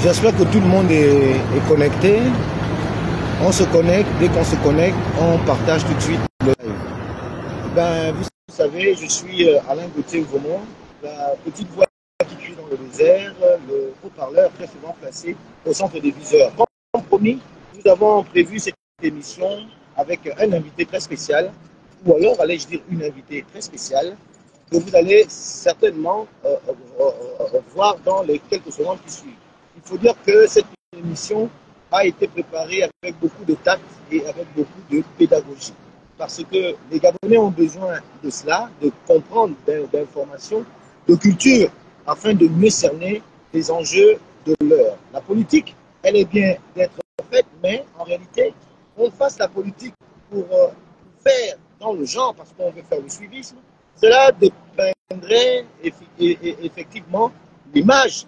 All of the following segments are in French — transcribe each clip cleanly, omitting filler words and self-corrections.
J'espère que tout le monde est connecté. On se connecte, dès qu'on se connecte, on partage tout de suite le live. Ben, vous savez, je suis Alain Gauthier-Gaumont, la petite voix qui crie dans le désert, le haut-parleur très souvent placé au centre des viseurs. Comme promis, nous avons prévu cette émission avec un invité très spécial, ou alors, allais-je dire, une invitée très spéciale, que vous allez certainement voir dans les quelques secondes qui suivent. Il faut dire que cette émission a été préparée avec beaucoup de tact et avec beaucoup de pédagogie. Parce que les Gabonais ont besoin de cela, de comprendre d'informations, de culture, afin de mieux cerner les enjeux de l'heure. La politique, elle est bien d'être faite, mais en réalité, on fasse la politique pour faire dans le genre, parce qu'on veut faire le suivisme, cela dépeindrait effectivement l'image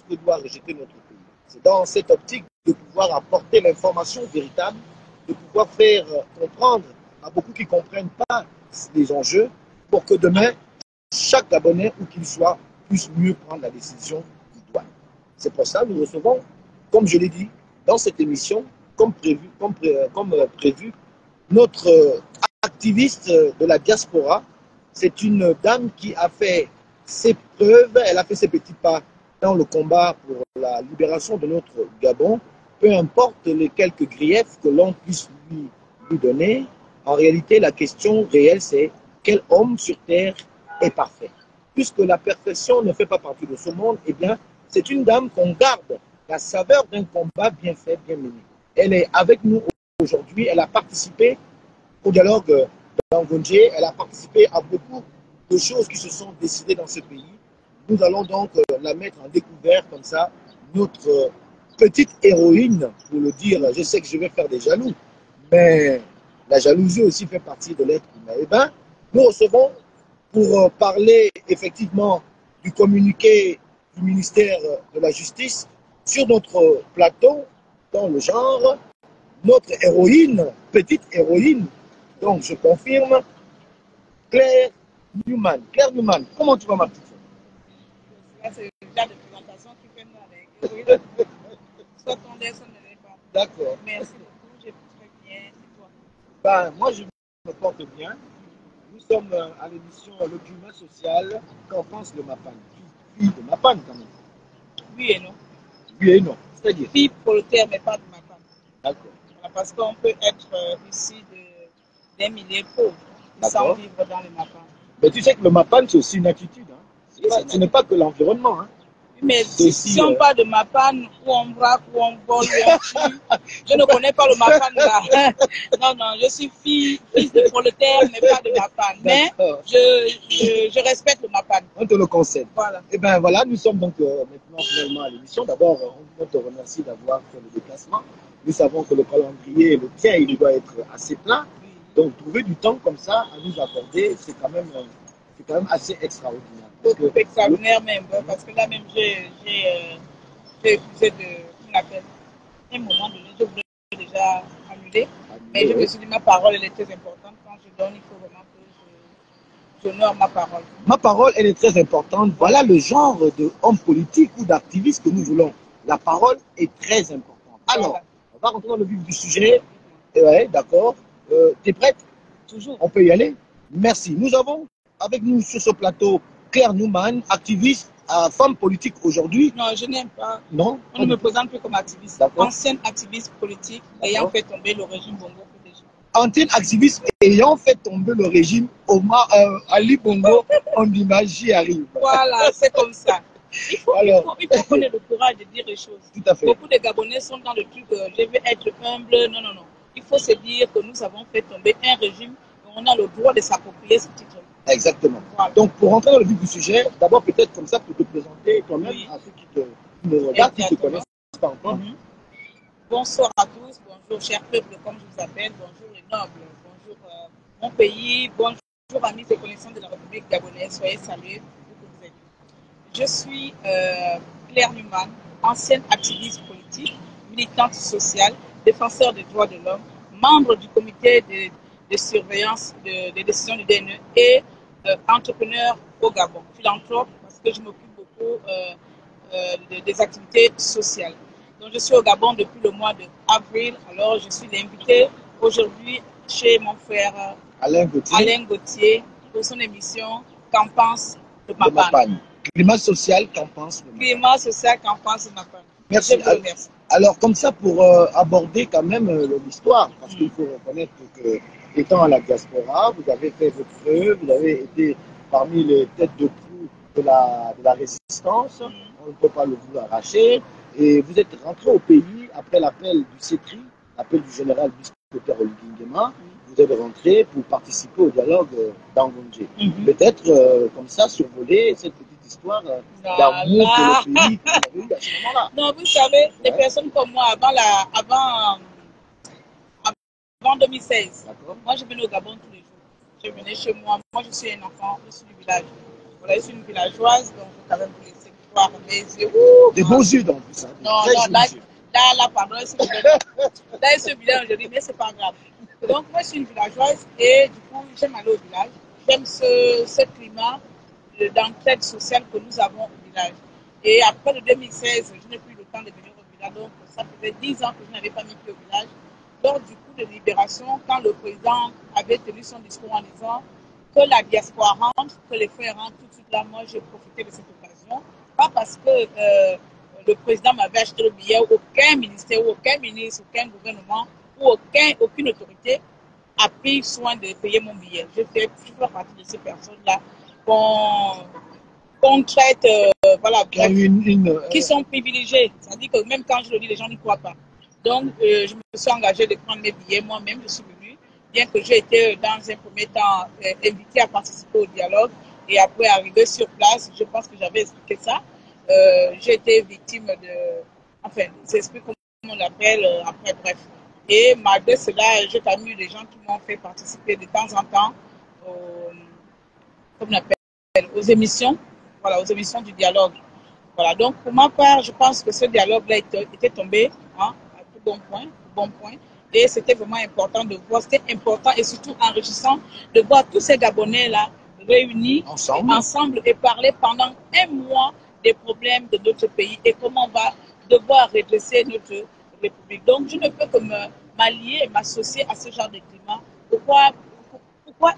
que doit rejeter notre pays. C'est dans cette optique de pouvoir apporter l'information véritable, de pouvoir faire comprendre à beaucoup qui ne comprennent pas les enjeux, pour que demain, chaque Gabonais, où qu'il soit, puisse mieux prendre la décision qu'il doit. C'est pour ça que nous recevons, comme je l'ai dit, dans cette émission, comme prévu, notre activiste de la diaspora. C'est une dame qui a fait ses preuves, elle a fait ses petits pas dans le combat pour la libération de notre Gabon, peu importe les quelques griefs que l'on puisse lui donner. En réalité, la question réelle, c'est quel homme sur terre est parfait? Puisque la perfection ne fait pas partie de ce monde, eh bien, c'est une dame qu'on garde la saveur d'un combat bien fait, bien mené. Elle est avec nous aujourd'hui, elle a participé au dialogue d'Angonje, elle a participé à beaucoup de choses qui se sont décidées dans ce pays. Nous allons donc la mettre en découvert comme ça, notre petite héroïne, pour le dire. Je sais que je vais faire des jaloux, mais la jalousie aussi fait partie de l'être humain. Eh bien, nous recevons pour parler effectivement du communiqué du ministère de la Justice sur notre plateau, dans le genre, notre héroïne, petite héroïne. Donc, je confirme, Claire Newman. Claire Newman, comment tu vas, ma petite fille? Là, c'est le genre de présentation qui fait nous avec. Soit ton l'air, soit ne l'est pas. D'accord. Merci beaucoup, je vais très bien. Et toi? Ben, moi, je me porte bien. Nous sommes à l'émission Le climat social. Qu'en pense le MAPAN? Fille de MAPAN, quand même. Oui et non. Oui et non. C'est-à-dire? Fille prolétaire, mais pas de ma femme. D'accord. Parce qu'on peut être ici d'un milieu pauvre sans vivre dans le MAPAN. Mais tu sais que le MAPAN, c'est aussi une attitude. Hein. Ce n'est pas que l'environnement. Hein. Mais si on parle de MAPAN, où on braque, où on vole, où on tue, je ne connais pas le MAPAN là. Non, je suis fille de prolétaire, mais pas de MAPAN. Mais je respecte le MAPAN. On te le concède. Voilà. Et bien voilà, nous sommes donc maintenant finalement à l'émission. D'abord, on te remercie d'avoir fait le déplacement. Nous savons que le calendrier, le tien, il doit être assez plein. Donc trouver du temps comme ça à nous accorder, c'est quand même assez extraordinaire. Beaucoup extraordinaire même, parce que là même j'ai épousé un moment donné, je voulais déjà annuler, mais je me suis dit ma parole elle est très importante. Quand je donne, il faut vraiment que j'honore ma parole. Ma parole, elle est très importante. Voilà le genre d'homme politique ou d'activiste que nous voulons. La parole est très importante. Alors, voilà. On va rentrer dans le vif du sujet. Ouais, d'accord. Tu es prête? Toujours. On peut y aller? Merci. Nous avons avec nous sur ce plateau Claire Newman, activiste, femme politique aujourd'hui. Non, je n'aime pas. Non. On ne me présente plus comme activiste. Ancienne activiste politique ayant fait tomber le régime Bongo. Ancienne activiste ayant fait tomber le régime Ali Bongo Ondimba j'y arrive. Voilà, c'est comme ça. Il faut qu'on ait le courage de dire les choses. Tout à fait. Beaucoup de Gabonais sont dans le truc je veux être humble. Non. Il faut se dire que nous avons fait tomber un régime et on a le droit de s'approprier ce titre. Exactement. Voilà. Donc, pour rentrer dans le vif du sujet, d'abord peut-être comme ça pour te présenter toi-même à ceux qui te regardent, qui ne te connaissent pas encore. Bonsoir à tous, bonjour chers peuples, comme je vous appelle, bonjour les nobles, bonjour mon pays, bonjour amis et connaissances de la République gabonaise, soyez salués où que vous êtes. Je suis Claire Newman, ancienne activiste politique, militante sociale, défenseur des droits de l'homme, membre du comité de surveillance des décisions du DNE et entrepreneur au Gabon, philanthrope parce que je m'occupe beaucoup des activités sociales. Donc, je suis au Gabon depuis le mois d'avril. Alors, je suis l'invité aujourd'hui chez mon frère Alain Gauthier pour son émission Qu'en pense de ma panne. Climat social, qu'en pense de ma panne. Climat social, qu'en pense de ma panne. Merci. Je vous remercie. Alors, comme ça, pour aborder quand même l'histoire, parce qu'il faut reconnaître que, étant à la diaspora, vous avez fait votre feu, vous avez été parmi les têtes de proue de la résistance, on ne peut pas le vous arracher, et vous êtes rentré au pays après l'appel du CETRI, l'appel du général Biscotter Nguema, vous êtes rentré pour participer au dialogue d'Angondje. Peut-être, comme ça, survoler cette petite histoire d'amour pour le pays que vous avez eu à ce moment-là. Non, vous savez, des personnes comme moi, avant 2016, moi je venais au Gabon tous les jours. Je venais chez moi. Moi je suis un enfant, je suis du village. Voilà, je suis une villageoise, donc je vais quand même vous laisser voir mes yeux. Des beaux yeux donc, ça. Non, là, pardon, là, je suis village aujourd'hui, mais c'est pas grave. Donc moi je suis une villageoise et du coup j'aime aller au village. J'aime ce climat d'entraide sociale que nous avons au village. Et après le 2016, je n'ai plus le temps de venir au village, donc ça faisait 10 ans que je n'avais pas mis pied au village. Lors du coup de libération, quand le président avait tenu son discours en disant que la diaspora rentre, que les frères rentrent, tout de suite là, moi j'ai profité de cette occasion. Pas parce que le président m'avait acheté le billet, aucun ministère, aucun ministre, aucun gouvernement, ou aucune autorité a pris soin de payer mon billet. Je fais partie de ces personnes-là qu'on traite, voilà, qui sont privilégiés. C'est-à-dire que même quand je le dis, les gens n'y croient pas. Donc, je me suis engagée de prendre mes billets moi-même. Je suis venue, bien que j'ai été dans un premier temps invitée à participer au dialogue. Et après, arriver sur place, je pense que j'avais expliqué ça. J'ai été victime des esprits, comme on l'appelle, après, bref. Et malgré cela, j'ai quand même eu des gens qui m'ont fait participer de temps en temps comme on appelle, aux émissions, voilà, aux émissions du dialogue. Voilà, donc pour ma part, je pense que ce dialogue-là était tombé à tout bon point. Et c'était vraiment important de voir, c'était important et surtout enrichissant de voir tous ces Gabonais-là réunis ensemble et parler pendant un mois des problèmes de notre pays et comment on va devoir redresser notre République. Donc, je ne peux que m'allier et m'associer à ce genre de climat. Pourquoi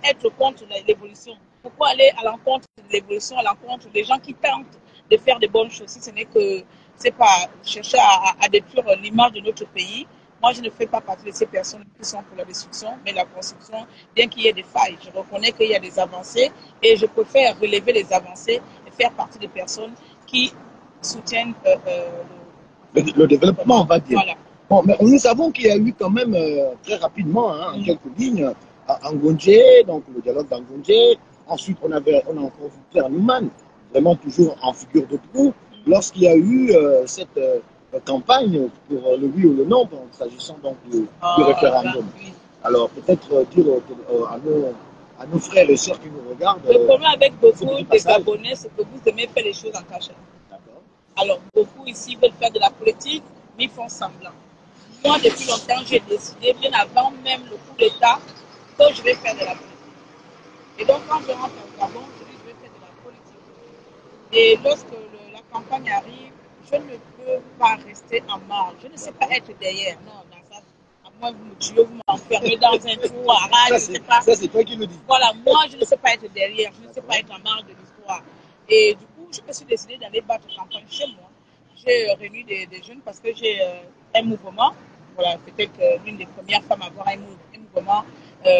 être contre l'évolution? Pourquoi aller à l'encontre de l'évolution, à l'encontre des gens qui tentent de faire de bonnes choses, si ce n'est que c'est pas chercher à détruire l'image de notre pays? Moi, je ne fais pas partie de ces personnes qui sont pour la destruction, mais la construction, bien qu'il y ait des failles. Je reconnais qu'il y a des avancées et je préfère relever les avancées et faire partie des personnes qui soutiennent le développement, on va dire. Voilà. Bon, mais nous savons qu'il y a eu quand même très rapidement, en quelques lignes, à Ngondje, donc le dialogue d'Angondje. Ensuite, on a encore vu Pierre Newman, vraiment toujours en figure de proue, lorsqu'il y a eu cette campagne pour le oui ou le non, s'agissant donc du référendum. Oui. Alors, peut-être dire à nos frères et sœurs qui nous regardent. Le problème avec beaucoup de Gabonais, c'est que vous aimez faire les choses en cachette. Alors, beaucoup ici veulent faire de la politique, mais ils font semblant. Moi, depuis longtemps, j'ai décidé, bien avant même le coup d'État, que je vais faire de la politique. Et donc, quand je rentre au Gabon, je dis, je vais faire de la politique. Et lorsque la campagne arrive, je ne peux pas rester en marge. Je ne sais pas être derrière. Non, dans ça, à moins que vous me tuez, vous m'enfermez dans un trou, à rage, je ne sais pas. Ça, c'est toi qui le dis. Voilà, moi, je ne sais pas être derrière. Je ne sais pas être en marge de l'histoire. Et du coup, je me suis décidé d'aller battre campagne chez moi. J'ai réuni des jeunes parce que j'ai un mouvement. Voilà, peut-être l'une des premières femmes à avoir un mouvement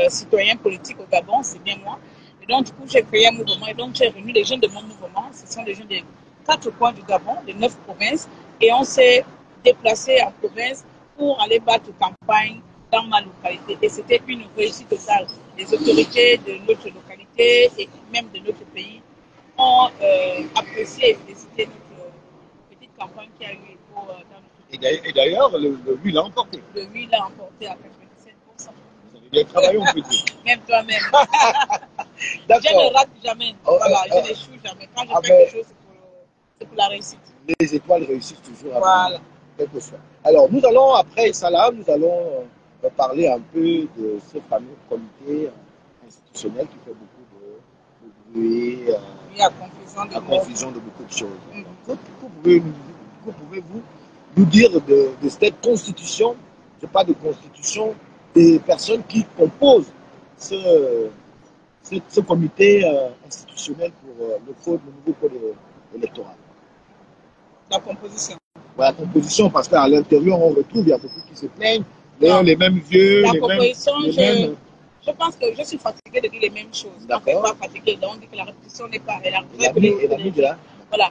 citoyen politique au Gabon, c'est bien moi. Et donc, du coup, j'ai créé un mouvement. Et donc, j'ai réuni les jeunes de mon mouvement. Ce sont des jeunes des 4 coins du Gabon, des 9 provinces. Et on s'est déplacé en province pour aller battre campagne dans ma localité. Et c'était une réussite totale. Les autorités de notre localité et même de notre pays ont apprécié et félicité notre petite campagne qui a eu écho dans notre pays. Et d'ailleurs, le oui l'a emporté. Le oui l'a emporté à 97%. Vous avez bien travaillé, on peut dire. Même toi-même. Je ne rate jamais. Voilà, je n'échoue jamais. Quand je fais quelque chose, c'est pour la réussite. Les étoiles réussissent toujours. Voilà. Quelque chose. Alors, nous allons, après ça, nous allons parler un peu de ce fameux comité institutionnel qui fait beaucoup de Oui, Oui, à confusion de beaucoup de choses. Que pouvez-vous nous dire de cette constitution, je parle de constitution, des personnes qui composent ce comité institutionnel pour le nouveau code électoral? la composition. La composition, parce qu'à l'intérieur, on retrouve, il y a beaucoup qui se plaignent, les mêmes vieux, la les composition, mêmes... Je pense que je suis fatiguée de dire les mêmes choses. On ne fait pas fatiguer, donc on dit que la répétition n'est pas... Voilà.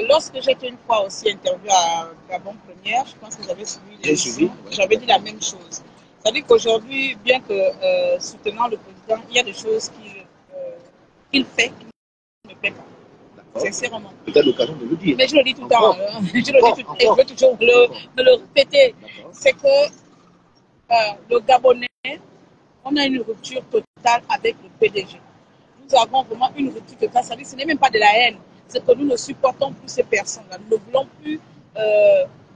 Lorsque j'étais une fois aussi interviewée à Gabon Première, je pense que vous avez suivi l'émission, j'avais dit la même chose. C'est-à-dire qu'aujourd'hui, bien que soutenant le président, il y a des choses qu'il fait qui ne me plaisent pas. Sincèrement. Peut-être l'occasion de le dire. Mais je le dis tout le temps. Je le dis tout, et je veux toujours le répéter. C'est que le Gabonais, on a une rupture totale avec le PDG. Nous avons vraiment une rupture totale. Ça veut dire que ce n'est même pas de la haine. C'est que nous ne supportons plus ces personnes-là. Nous ne voulons plus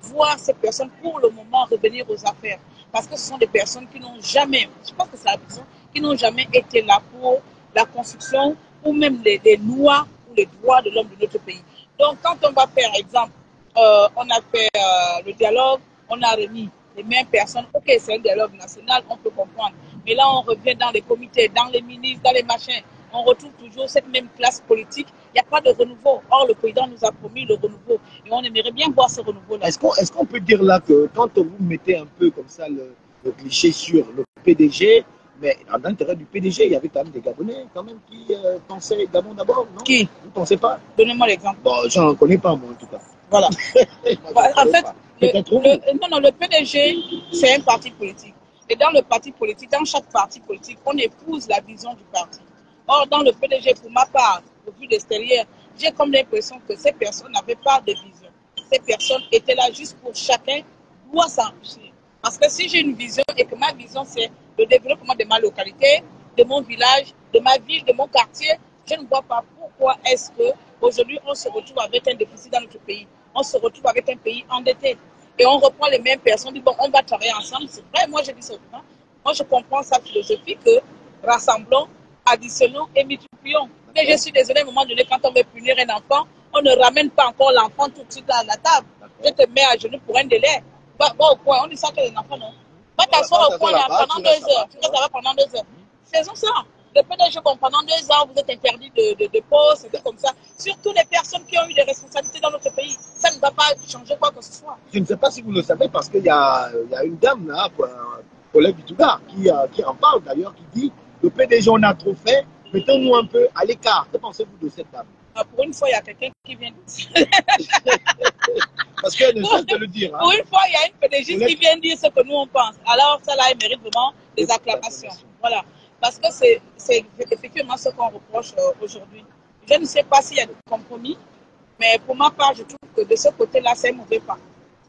voir ces personnes pour le moment revenir aux affaires. Parce que ce sont des personnes qui n'ont jamais, je pense que c'est la personne, qui n'ont jamais été là pour la construction ou même les lois ou les droits de l'homme de notre pays. Donc quand on va faire, exemple, on a fait le dialogue, on a remis les mêmes personnes. Ok, c'est un dialogue national, on peut comprendre. Mais là, on revient dans les comités, dans les ministres, dans les machins. On retrouve toujours cette même classe politique. Il n'y a pas de renouveau. Or, le président nous a promis le renouveau. Et on aimerait bien voir ce renouveau-là. Est-ce qu'on peut dire là que quand vous mettez un peu comme ça le cliché sur le PDG, mais en l'intérieur du PDG, il y avait quand même des Gabonais quand même qui pensaient Gabon d'abord, non? Qui? Vous ne pensez pas? Donnez-moi l'exemple. Bon, j'en connais pas, moi, en tout cas. Voilà. En fait, le PDG, c'est un parti politique. Et dans le parti politique, dans chaque parti politique, on épouse la vision du parti. Or, dans le PDG, pour ma part, au vu d'extérieur, j'ai comme l'impression que ces personnes n'avaient pas de vision. Ces personnes étaient là juste pour chacun doit s'enrichir. Parce que si j'ai une vision et que ma vision, c'est le développement de ma localité, de mon village, de ma ville, de mon quartier, je ne vois pas pourquoi est-ce qu'aujourd'hui, on se retrouve avec un déficit dans notre pays. On se retrouve avec un pays endetté. Et on reprend les mêmes personnes, on dit, bon, on va travailler ensemble. C'est vrai, moi, je dis ça. Moi, je comprends sa philosophie que rassemblons, additionnons et multiplions. Mais je suis désolé, à un moment donné, quand on veut punir un enfant, on ne ramène pas encore l'enfant tout de suite à la table. Je te mets à genoux pour un délai. Va au coin, on dit ça que les enfants, non. Va t'asseoir au coin pendant 2 heures. Tu restes là pendant 2 heures. Faisons ça. Le PDG, bon, pendant 2 ans, vous êtes interdit de poste, c'est comme ça. Surtout les personnes qui ont eu des responsabilités dans notre pays. Ça ne va pas changer quoi que ce soit. Je ne sais pas si vous le savez, parce qu'il y a une dame là, Paulette Bitouga, qui en parle d'ailleurs, qui dit le PDG, on a trop fait, mettons-nous un peu à l'écart. Que pensez-vous de cette dame? Pour une fois, il y a quelqu'un qui vient parce qu'elle ne cesse de le dire. Pour une fois, il y a une PDG qui vient dire ce que nous on pense. Alors, ça là, il mérite vraiment des acclamations. Voilà. Parce que c'est effectivement ce qu'on reproche aujourd'hui. Je ne sais pas s'il y a des compromis, mais pour ma part, je trouve que de ce côté-là, c'est un mauvais pas.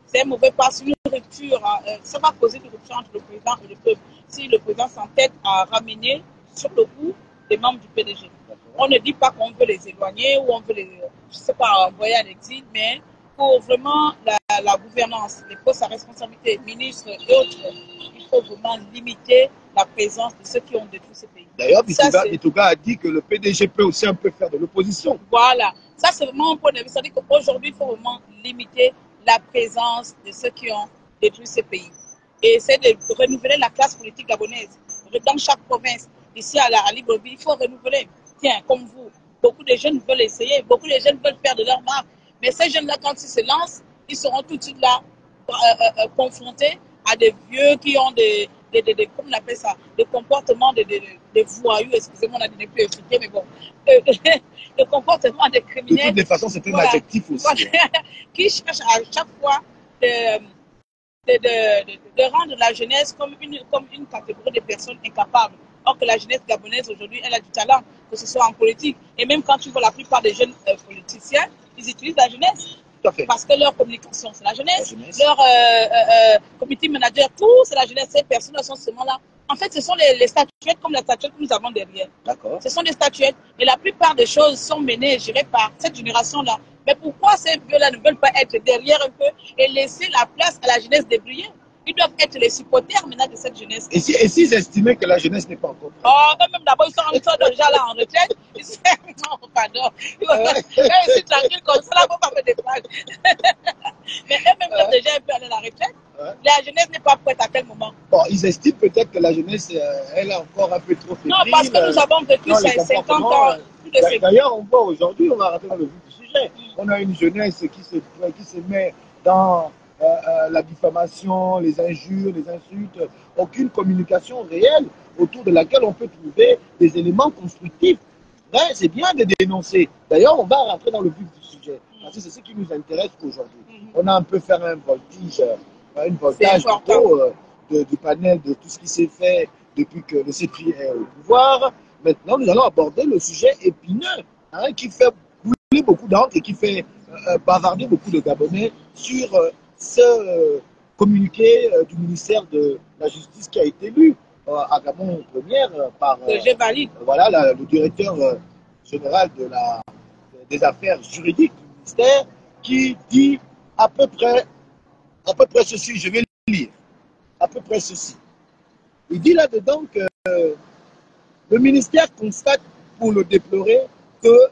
C'est un mauvais pas. C'est une rupture. Ça va causer une rupture entre le président et le peuple. Si le président s'entête à ramener sur le coup les membres du PDG. On ne dit pas qu'on veut les éloigner ou on veut les, je sais pas, envoyer à l'exil, mais pour vraiment la gouvernance, les postes à responsabilité, ministres et autres, il faut vraiment limiter la présence de ceux qui ont détruit ce pays. D'ailleurs, Bitouga a dit que le PDG peut aussi un peu faire de l'opposition. Voilà, ça c'est vraiment un point de vue. C'est-à-dire qu'aujourd'hui, il faut vraiment limiter la présence de ceux qui ont détruit ce pays. Et c'est de renouveler la classe politique gabonaise. Dans chaque province, ici à Libreville, il faut renouveler. Tiens, comme vous, beaucoup de jeunes veulent essayer, beaucoup de jeunes veulent faire de leur marque. Mais ces jeunes-là, quand ils se lancent, ils seront tout de suite là, confrontés à des vieux qui ont comment on appelle ça, des comportements de voyous, excusez-moi, on a dit plus efficace, mais bon, des comportements de criminels. De toutes les façons, c'est un adjectif aussi. Qui cherchent à chaque fois de rendre la jeunesse comme une catégorie de personnes incapables. Or que la jeunesse gabonaise aujourd'hui, elle a du talent, que ce soit en politique. Et même quand tu vois la plupart des jeunes politiciens, ils utilisent la jeunesse. Tout à fait. Parce que leur communication, c'est la jeunesse. Leur community manager, tout, c'est la jeunesse. Ces personnes sont seulement là. En fait, ce sont les statuettes comme la statuette que nous avons derrière. D'accord. Ce sont des statuettes. Et la plupart des choses sont menées et gérées par cette génération-là. Mais pourquoi ces vieux-là ne veulent pas être derrière un peu et laisser la place à la jeunesse de briller? Ils doivent être les supporters maintenant de cette jeunesse. Et s'ils estimaient que la jeunesse n'est pas encore prête? Oh, eux-mêmes d'abord, ils sont déjà là en retraite. Ils sont... Non, pardon. Je suis tranquille comme ça, là, faut pas me déplacer. Mais eux-mêmes doivent déjà un peu aller à la retraite. La jeunesse n'est pas prête à quel moment? Bon, ils estiment peut-être que la jeunesse, elle est encore un peu trop fébrile. Non, parce que nous avons vécu 50 ans. D'ailleurs, on voit aujourd'hui, on va rentrer dans le vif du sujet. On a une jeunesse qui se met dans la diffamation, les injures, les insultes, aucune communication réelle autour de laquelle on peut trouver des éléments constructifs. Ouais, c'est bien de dénoncer. D'ailleurs, on va rentrer dans le vif du sujet, parce que c'est ce qui nous intéresse aujourd'hui. On a un peu fait un voltage du panel de tout ce qui s'est fait depuis que le CPI est au pouvoir. Maintenant, nous allons aborder le sujet épineux qui fait couler beaucoup d'encre et qui fait bavarder beaucoup de Gabonais sur ce communiqué du ministère de la Justice qui a été lu à Gabon première par voilà, le directeur général des affaires juridiques du ministère qui dit à peu près ceci, je vais lire, à peu près ceci. Il dit là-dedans que le ministère constate, pour le déplorer, que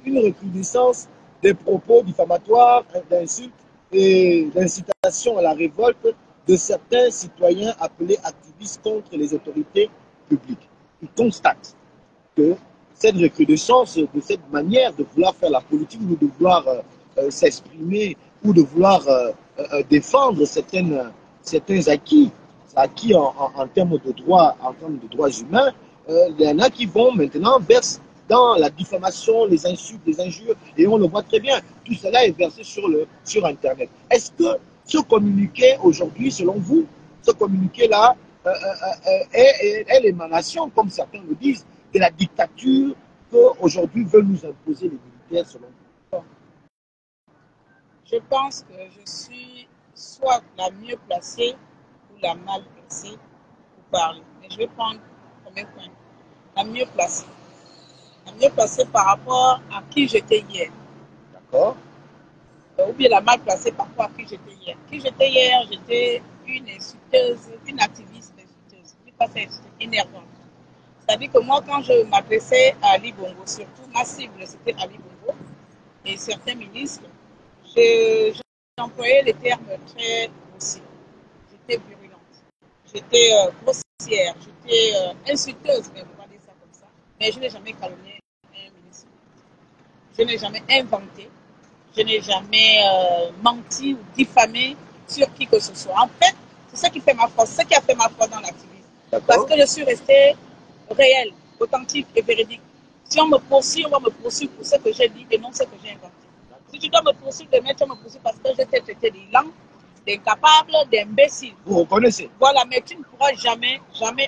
une recrudescence des propos diffamatoires, d'insultes et d'incitation à la révolte de certains citoyens appelés activistes contre les autorités publiques. Il constate que cette recrudescence de cette manière de vouloir faire la politique ou de vouloir s'exprimer ou de vouloir défendre certains acquis en termes de droits, humains, il y en a qui vont maintenant verser dans la diffamation, les insultes, les injures, et on le voit très bien. Tout cela est versé sur Internet. Est-ce que ce communiqué aujourd'hui, selon vous, ce communiqué-là est l'émanation, comme certains le disent, de la dictature qu'aujourd'hui veulent nous imposer les militaires, selon vous? Je pense que je suis soit la mieux placée ou la mal placée pour parler. Mais je vais prendre combien de points? La mieux placée. La mieux placée par rapport à qui j'étais hier. D'accord. Ou bien la mal placée par rapport à qui j'étais hier. Qui j'étais hier, j'étais une insulteuse, une activiste insulteuse. Je dis pas ça, c'était énervant. C'est-à-dire que moi, quand je m'adressais à Ali Bongo, surtout ma cible, c'était Ali Bongo et certains ministres, j'employais les termes très grossiers. J'étais virulente, j'étais grossière, j'étais insulteuse, mais on va dire ça comme ça. Mais je n'ai jamais calomnié un ministre. Je n'ai jamais inventé, je n'ai jamais menti ou diffamé sur qui que ce soit. En fait, c'est ça qui fait ma force, ce qui a fait ma force dans l'activisme. Parce que je suis restée réelle, authentique et véridique. Si on me poursuit, on va me poursuivre pour ce que j'ai dit et non ce que j'ai inventé. Si tu dois me poursuivre, tu vas me poursuivre parce que je t'ai traité d'illant, d'incapable, d'imbécile. Vous reconnaissez? Voilà, mais tu ne pourras jamais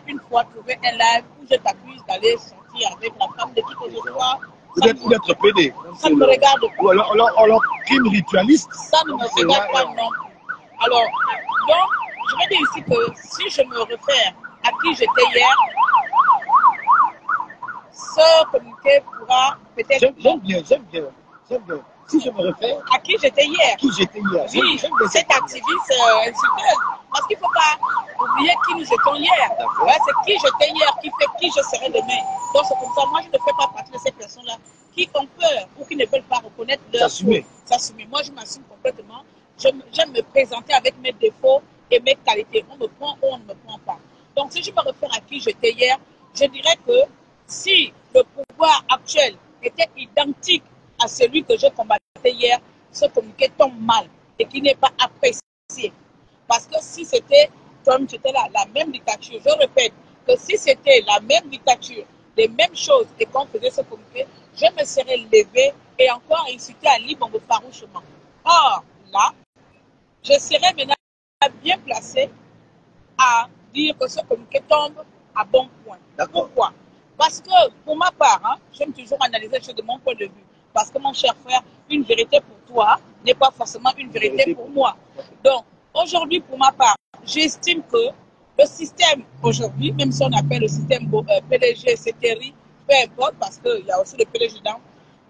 une fois trouver un live où je t'accuse d'aller sortir avec la femme de qui que ce soit. Ou d'être pédé. Ça ne me regarde pas. Ou alors crime ritualiste. Ça ne me regarde pas non plus. Alors, donc, je vais dire ici que si je me réfère à qui j'étais hier, ce communiqué pourra peut-être... J'aime bien. Si je me réfère à qui j'étais hier. Oui, cette activiste insulteuse. Parce qu'il ne faut pas oublier qui nous étions hier. Ouais, c'est qui j'étais hier qui fait qui je serai demain. Donc c'est comme ça, moi je ne fais pas partie de ces personnes-là qui ont peur ou qui ne veulent pas reconnaître leur s'assumer. Moi je m'assume complètement. J'aime me présenter avec mes défauts et mes qualités. On me prend ou on ne me prend pas. Donc si je me réfère à qui j'étais hier, je dirais que si le pouvoir actuel était identique à celui que je combattais hier, ce communiqué tombe mal et qui n'est pas apprécié. Parce que si c'était, comme c'était la même dictature, je répète que si c'était la même dictature, les mêmes choses et qu'on faisait ce communiqué, je me serais levé et encore incité à Ali Bongo farouchement. Or, là, je serais maintenant bien placé à dire que ce communiqué tombe à bon point. Pourquoi? Parce que, pour ma part, j'aime toujours analyser les choses de mon point de vue. Parce que, mon cher frère, une vérité pour toi n'est pas forcément une vérité pour moi. Donc, aujourd'hui, pour ma part, j'estime que le système aujourd'hui, même si on appelle le système PDG, CTRI, peu importe, parce qu'il y a aussi le PDG dedans,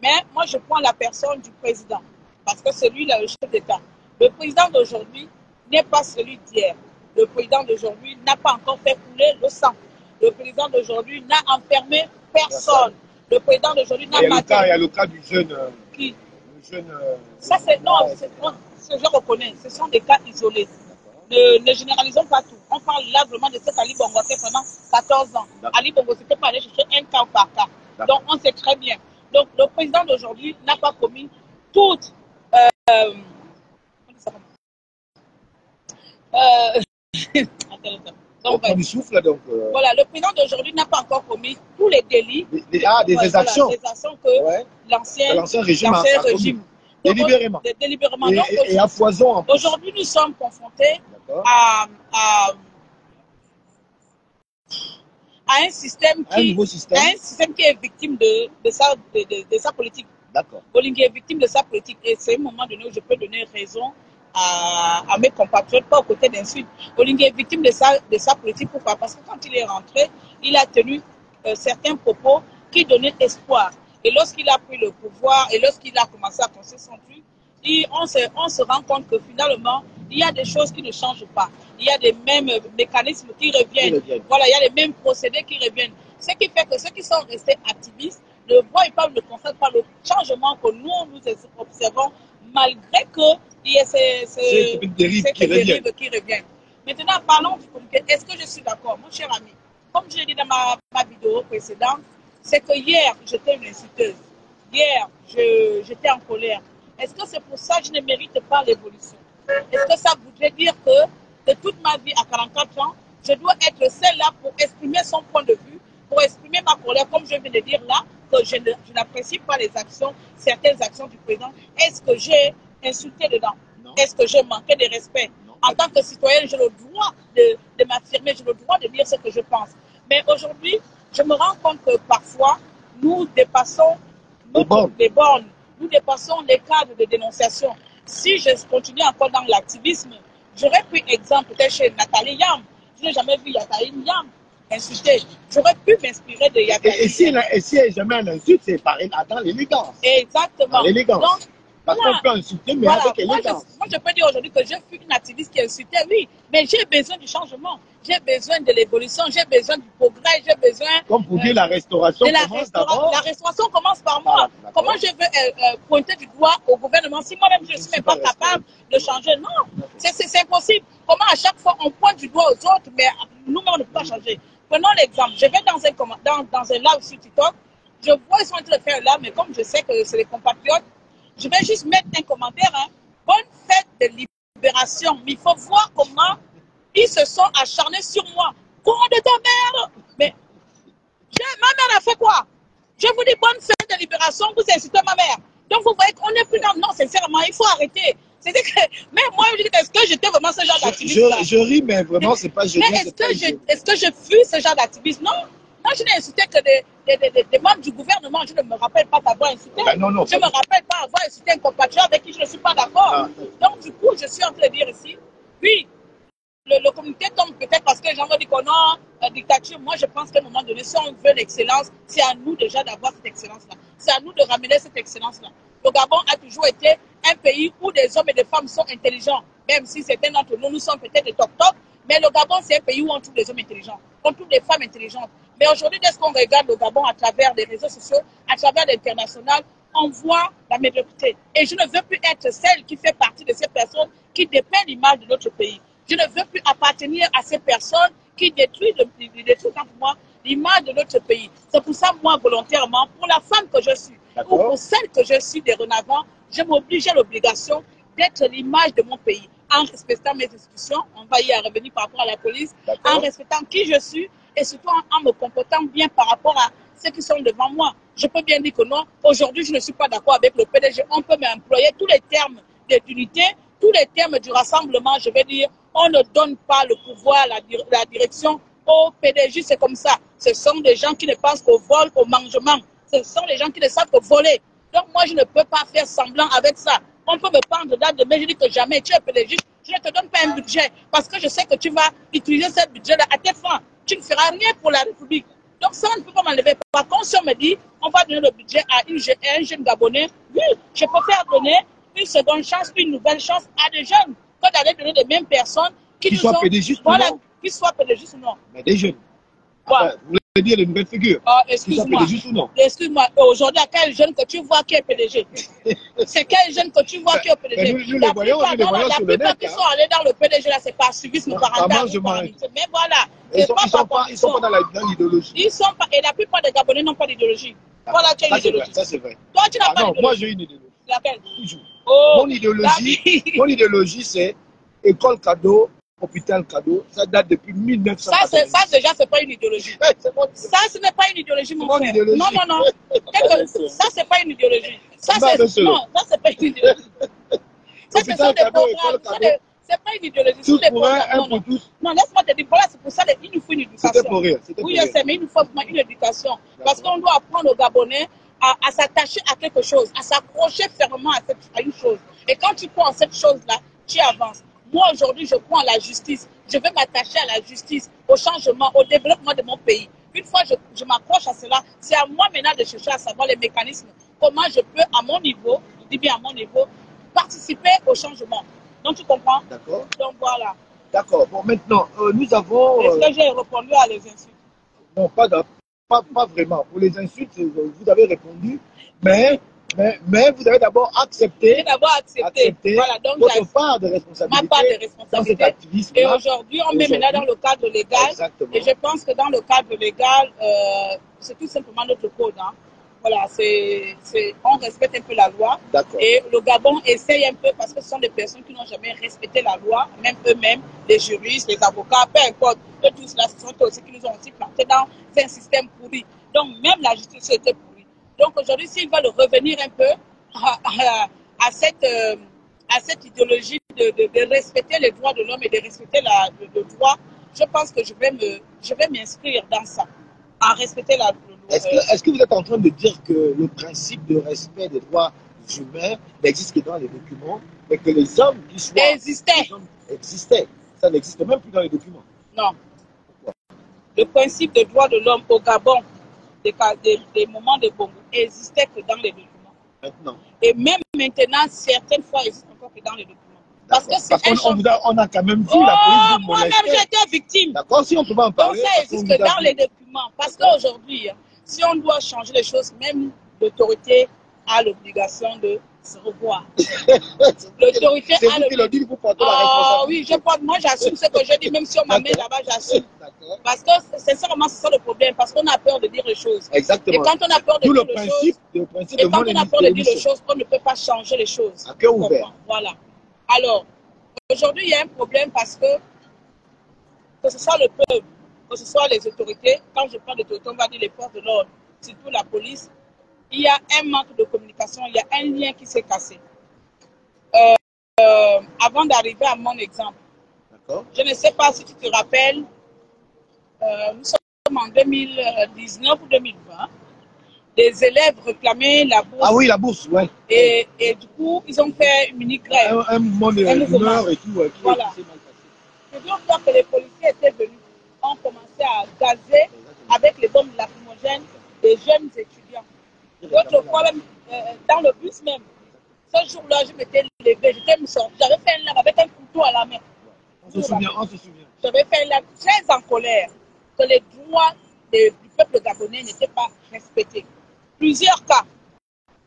mais moi, je prends la personne du président, parce que c'est lui le chef d'État. Le président d'aujourd'hui n'est pas celui d'hier. Le président d'aujourd'hui n'a pas encore fait couler le sang. Le président d'aujourd'hui n'a enfermé personne. Le président d'aujourd'hui n'a pas... Il y a le cas du jeune... Qui? Le jeune... Ça, c'est... Non, je reconnais. Ce sont des cas isolés. Ne généralisons pas tout. On parle là vraiment de ce qu'Ali Bongo a fait pendant 14 ans. Ali Bongo, c'était pas aller chercher un cas par cas. Donc, on sait très bien. Donc, le président d'aujourd'hui n'a pas commis toute... Voilà, le président d'aujourd'hui n'a pas encore commis tous les délits. Des exactions. Des actions que l'ancien régime. Délibérément. Délibérément. Et à foison en plus. Aujourd'hui, nous sommes confrontés à un système qui est victime de sa politique. D'accord. Bolingue est victime de sa politique. Et c'est un moment donné où je peux donner raison à mes compatriotes, pas aux côtés d'insultes. Bolingue est victime de sa politique. Pourquoi? Parce que quand il est rentré, il a tenu certains propos qui donnaient espoir. Et lorsqu'il a pris le pouvoir et lorsqu'il a commencé à construire son truc, on se rend compte que finalement, il y a des choses qui ne changent pas. Il y a des mêmes mécanismes qui reviennent. Voilà, il y a les mêmes procédés qui reviennent. Ce qui fait que ceux qui sont restés activistes ne voient pas, ne constatent pas le changement que nous observons, malgré qu'il y ait ces dérives qui reviennent. Maintenant, parlons du comité. Est-ce que je suis d'accord, mon cher ami? Comme je l'ai dit dans ma vidéo précédente, c'est que hier, j'étais une insulteuse. Hier, j'étais en colère. Est-ce que c'est pour ça que je ne mérite pas l'évolution? Est-ce que ça voudrait dire que de toute ma vie à 44 ans, je dois être celle-là pour exprimer son point de vue, pour exprimer ma colère, comme je viens de dire là, que je n'apprécie pas certaines actions du président? Est-ce que j'ai insulté dedans? Est-ce que j'ai manqué de respect? En tant que citoyenne, j'ai le droit de m'affirmer, j'ai le droit de dire ce que je pense. Mais aujourd'hui, je me rends compte que parfois, nous dépassons les bornes, nous dépassons les cadres de dénonciation. Si je continue encore dans l'activisme, j'aurais pris exemple peut-être chez Nathalie Yam. Je n'ai jamais vu Nathalie Yam insulter. J'aurais pu m'inspirer de Nathalie. Et si elle n'est jamais un insulte, c'est pareil dans l'élégance. Exactement. L'élégance. Parce qu'on peut insulter, mais avec élégance. Moi, je peux dire aujourd'hui que je suis une activiste qui insultait, oui, mais j'ai besoin du changement, j'ai besoin de l'évolution, j'ai besoin du progrès, j'ai besoin... Comme pour dire, la restauration commence d'abord. La restauration commence par moi. Comment je veux pointer du doigt au gouvernement si moi-même je ne suis même pas capable de changer? Non, c'est impossible. Comment à chaque fois on pointe du doigt aux autres, mais nous-mêmes on ne peut pas changer? Prenons l'exemple, je vais dans un live sur TikTok, je vois ils sont en train de faire un live, mais comme je sais que c'est les compatriotes, je vais juste mettre un commentaire, bonne fête de libération. Mais il faut voir comment ils se sont acharnés sur moi. Con de ta mère! Mais ma mère a fait quoi? Je vous dis bonne fête de libération, vous insultez ma mère. Donc vous voyez qu'on n'est plus dans... Non, sincèrement, il faut arrêter. Mais moi, je dis, est-ce que j'étais vraiment ce genre d'activiste? Je ris, mais vraiment, c'est pas génial. Mais est-ce que je fus ce genre d'activiste? Non. Moi, je n'ai insulté que des membres du gouvernement. Je ne me rappelle pas d'avoir insulté. Non, je ne me rappelle pas avoir insulté un compatriote avec qui je ne suis pas d'accord. Donc, du coup, je suis en train de dire ici, oui, le comité tombe peut-être parce que les gens vont dire qu'on a dictature. Moi, je pense qu'à un moment donné, si on veut l'excellence, c'est à nous déjà d'avoir cette excellence-là. C'est à nous de ramener cette excellence-là. Le Gabon a toujours été un pays où des hommes et des femmes sont intelligents. Même si certains d'entre nous sommes peut-être des top-top, mais le Gabon, c'est un pays où on trouve des hommes intelligents, on trouve des femmes intelligentes. Mais aujourd'hui, dès qu'on regarde le Gabon à travers les réseaux sociaux, à travers l'international, on voit la médiocrité. Et je ne veux plus être celle qui fait partie de ces personnes qui dépeignent l'image de notre pays. Je ne veux plus appartenir à ces personnes qui détruisent entre moi l'image de notre pays. C'est pour ça, moi, volontairement, pour la femme que je suis, ou pour celle que je suis dorénavant, je m'oblige à l'obligation d'être l'image de mon pays, en respectant mes institutions, on va y revenir par rapport à la police, en respectant qui je suis, et surtout en me comportant bien par rapport à ceux qui sont devant moi. Je peux bien dire que non, aujourd'hui je ne suis pas d'accord avec le PDG, on peut m'employer tous les termes d'unité, tous les termes du rassemblement, je vais dire, on ne donne pas le pouvoir, la direction au PDG, c'est comme ça. Ce sont des gens qui ne pensent qu'au vol, au mangement, ce sont des gens qui ne savent que voler. Donc moi je ne peux pas faire semblant avec ça. On peut me prendre là demain, je dis que jamais tu es PDG, je ne te donne pas un budget parce que je sais que tu vas utiliser ce budget-là à tes fins. Tu ne feras rien pour la République. Donc ça, on ne peut pas m'enlever. Par contre, si on me dit, on va donner le budget à un jeune Gabonais, oui, je préfère donner une seconde chance, une nouvelle chance à des jeunes. que d'aller donner des mêmes personnes qui soient pédégistes voilà, ou non. qui soient pédégistes ou non. Mais des jeunes. Ouais. Enfin, vous voulez dire les nouvelles figures. Excuse-moi. Pédégistes ou non. Excuse-moi. Aujourd'hui, à quel jeune que tu vois qui est PDG? C'est quel jeune que tu vois qui est PDG? Nous les voyons sur le net. La plupart qui sont allés dans le PDG, là, c'est par civisme parental ou par amitié. Mais voilà. Ils sont pas dans l'idéologie. Ils sont pas, et la plupart des Gabonais n'ont pas d'idéologie. Voilà, tu as une idéologie. Ça, c'est vrai. Toi, tu n'as pas d'idéologie. Moi, j'ai une idéologie. Laquelle? Toujours. Oh, mon idéologie, c'est école cadeau, hôpital cadeau. Ça date depuis 1900. Ça déjà, c'est pas une idéologie. Ça, ce n'est pas une idéologie, mon frère. Non. Ça, c'est pas une idéologie. Ça, c'est pas une idéologie. Ça, ce sont des programmes. C'est pas une idéologie. Tous pour un pour tous. Non, laisse-moi te dire, voilà, c'est pour ça qu'il nous faut une éducation. C'était pour rire. Oui, je sais, mais il nous faut une éducation. Parce qu'on doit apprendre aux Gabonais à s'attacher à quelque chose, à s'accrocher fermement à une chose. Et quand tu prends cette chose-là, tu avances. Moi, aujourd'hui, je prends la justice. Je veux m'attacher à la justice, au changement, au développement de mon pays. Une fois je m'accroche à cela, c'est à moi maintenant de chercher à savoir les mécanismes. Comment je peux, à mon niveau, je dis bien à mon niveau, participer au changement. Donc, tu comprends? D'accord. Donc, voilà. D'accord. Bon, maintenant, nous avons... Est-ce que j'ai répondu à les insultes? Non, pas vraiment. Pour les insultes, vous avez répondu, mais vous avez d'abord accepté. Voilà, donc votre part de responsabilité. Ma part de responsabilité. Et aujourd'hui, on met maintenant dans le cadre légal. Exactement. Et je pense que dans le cadre légal, c'est tout simplement notre code. Hein. Voilà, on respecte un peu la loi. Et le Gabon essaye un peu parce que ce sont des personnes qui n'ont jamais respecté la loi, même eux-mêmes, les juristes, les avocats, peu importe. Eux tous là, ce sont eux aussi qui nous ont aussi plantés dans un système pourri. Donc même la justice était pourrie. Donc aujourd'hui, s'ils veulent revenir un peu à cette idéologie de respecter les droits de l'homme et de respecter le droit, je pense que je vais m'inscrire dans ça, à respecter la loi. Est-ce que vous êtes en train de dire que le principe de respect des droits humains n'existe que dans les documents, mais que les hommes qui soient... Existaient. Ça n'existe même plus dans les documents. Non. Pourquoi? Le principe des droits de l'homme au Gabon, des moments de Bongo, existait que dans les documents. Maintenant. Et même maintenant, certaines fois, existent encore que dans les documents. Parce qu'on a quand même vu la police. Moi-même, j'ai été victime. D'accord, si on peut en parler. Donc ça existe que dans les documents. Parce qu'aujourd'hui, si on doit changer les choses, même l'autorité a l'obligation de se revoir. L'autorité a l'obligation. Vous portez la responsabilité. Oui, moi j'assume ce que je dis, même si on m'amène là-bas, j'assume. Parce que sincèrement, c'est ça le problème, parce qu'on a peur de dire les choses. Exactement. Et quand on a peur de dire les choses, on ne peut pas changer les choses. À cœur ouvert. Voilà. Alors, aujourd'hui, il y a un problème parce que ce soit le peuple, que ce soit les autorités, quand je parle d'autorité, on va dire les forces de l'ordre, surtout la police, il y a un manque de communication, il y a un lien qui s'est cassé. Avant d'arriver à mon exemple, je ne sais pas si tu te rappelles, nous sommes en 2019 ou 2020, des élèves réclamaient la bourse. Ah oui, la bourse, ouais. Et du coup, ils ont fait une mini-grève. Un mouvement et tout. Voilà. Je dois dire que les policiers étaient venus, ont commencé à gazer avec les bombes lacrymogènes des jeunes étudiants. L'autre fois, même, dans le bus même, ce jour-là, je m'étais levée, j'étais sortie, j'avais fait une lame avec un couteau à la main. On se souvient. J'avais fait une lame très en colère que les droits du peuple gabonais n'étaient pas respectés. Plusieurs cas.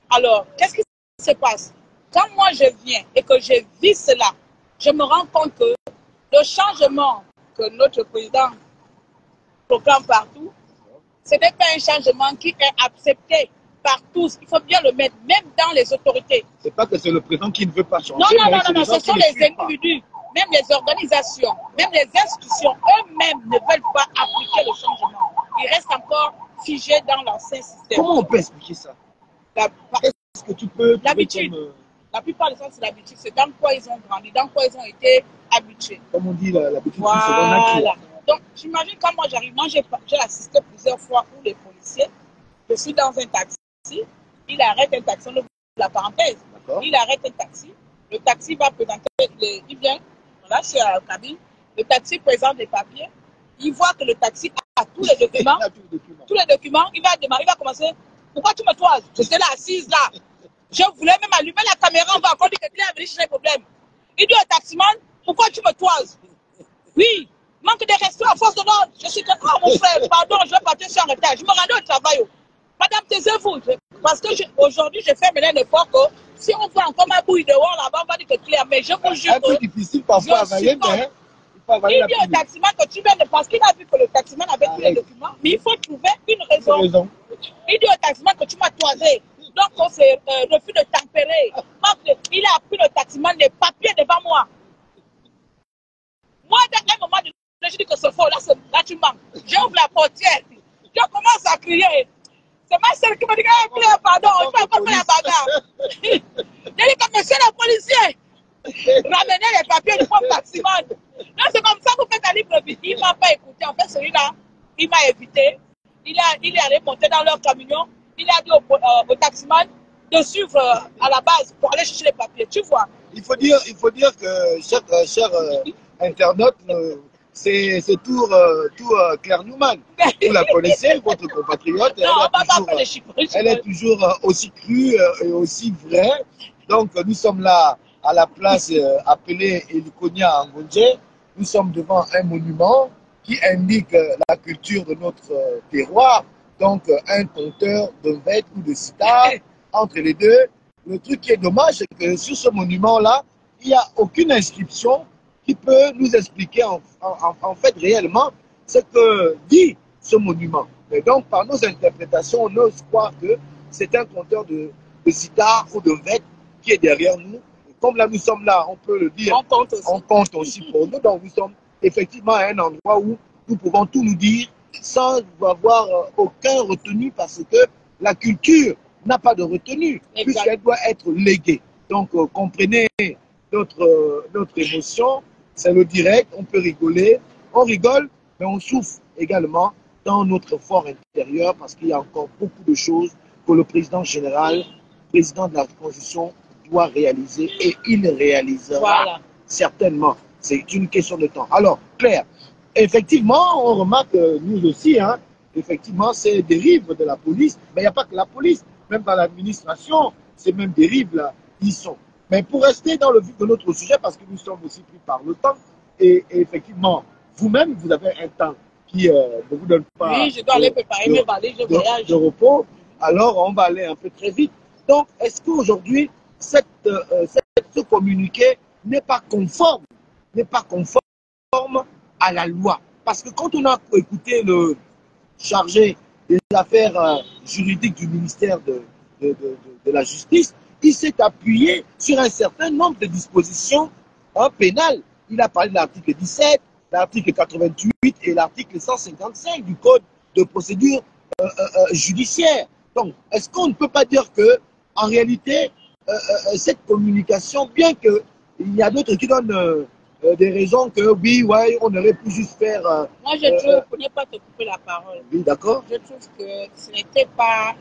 Alors, qu'est-ce qui se passe? Quand moi je viens et que je vis cela, je me rends compte que le changement que notre président proclame partout, ce n'est pas un changement qui est accepté par tous. Il faut bien le mettre, même dans les autorités. C'est pas que c'est le président qui ne veut pas changer. Non, ce sont les individus, même les organisations, même les institutions, eux-mêmes ne veulent pas appliquer le changement. Ils restent encore figés dans l'ancien système. Comment on peut expliquer ça? Est-ce que tu peux... L'habitude. La plupart des gens, c'est l'habitude. C'est dans quoi ils ont grandi, dans quoi ils ont été habitués. Comme on dit, l'habitude, voilà. Donc, j'imagine quand moi j'arrive, moi j'ai assisté plusieurs fois où les policiers, je suis dans un taxi, il arrête un taxi, on ouvre la parenthèse, il arrête un taxi, le taxi va présenter, il vient, voilà, c'est la cabine, le taxi présente les papiers, il voit que le taxi a tous les documents, il va démarrer, il va commencer, pourquoi tu me toises? J'étais là assise là, je voulais même allumer la caméra, on va encore dire que tu es venu chercher un problème. Il dit au taximan, pourquoi tu me toises? Oui, manque de respect à force de l'ordre. Je suis comme, ah mon frère, pardon, je vais partir sur un retard. Je me rendais au travail. Madame, taisez-vous. Parce que aujourd'hui, je fais maintenant l'effort que si on voit encore ma bouille dehors là-bas, on va dire que clair. Mais je vous jure un peu difficile parfois à avaler, mais il faut avaler la il dit au taximan que tu viens de parce qu'il a vu que le taximan avait tous les documents, mais il faut trouver une raison. Il dit au taximan que tu m'as toisé. Donc, c'est refus de tempérer. Il a pris le taximan des papiers devant moi. Moi, dans un moment, je dis que c'est faux. Là, tu manques. J'ouvre la portière. Je commence à crier. C'est ma soeur qui me dit, pardon, je vais encore faire la bagarre. Je dis que monsieur le policier, ramenez les papiers du pauvre taximan. Non, c'est comme ça que vous faites la libre vie. Il ne m'a pas écouté. En fait, celui-là, il m'a évité. Il est allé monter dans leur camion. Il a dit au taximan de suivre à la base pour aller chercher les papiers. Tu vois. Il faut dire que, cher internaute, c'est tout Claire Newman. Vous la connaissez, votre compatriote. Non, elle est toujours aussi crue et aussi vraie. Donc, nous sommes là à la place appelée Elikonia en Gonje. Nous sommes devant un monument qui indique la culture de notre terroir. Donc, un compteur de vêtements ou de sitar entre les deux. Le truc qui est dommage, c'est que sur ce monument-là, il n'y a aucune inscription qui peut nous expliquer en fait réellement ce que dit ce monument. Et donc, par nos interprétations, on ose croire que c'est un compteur de sitar ou de vêtements qui est derrière nous. Et comme là, nous sommes là, on peut le dire, on compte aussi pour nous. Donc, nous sommes effectivement à un endroit où nous pouvons tout nous dire sans avoir aucun retenu parce que la culture n'a pas de retenue puisqu'elle doit être léguée. Donc, comprenez notre émotion, c'est le direct, on peut rigoler, on rigole, mais on souffre également dans notre fort intérieur parce qu'il y a encore beaucoup de choses que le président général, président de la Constitution, doit réaliser et il réalisera certainement. C'est une question de temps. Alors, Claire, effectivement, on remarque, nous aussi, hein, effectivement, c'est des dérives de la police, mais il n'y a pas que la police, même dans l'administration, ces mêmes dérives là, ils sont. Mais pour rester dans le vif de notre sujet, parce que nous sommes aussi pris par le temps, et effectivement, vous-même, vous avez un temps qui ne vous donne pas oui, je dois aller préparer mes valises, je voyage. De repos, alors on va aller un peu très vite. Donc, est-ce qu'aujourd'hui, ce communiqué n'est pas conforme à la loi? Parce que quand on a écouté le chargé des affaires juridiques du ministère de la Justice, il s'est appuyé sur un certain nombre de dispositions pénales. Il a parlé de l'article 17, l'article 88 et l'article 155 du Code de procédure judiciaire. Donc, est-ce qu'on ne peut pas dire que, en réalité, cette communication, bien qu'il y a d'autres qui donnent des raisons que oui, ouais, on aurait pu juste faire. Moi, je trouve, pour ne pas te couper la parole, oui, d'accord. Je trouve que ce n'était pas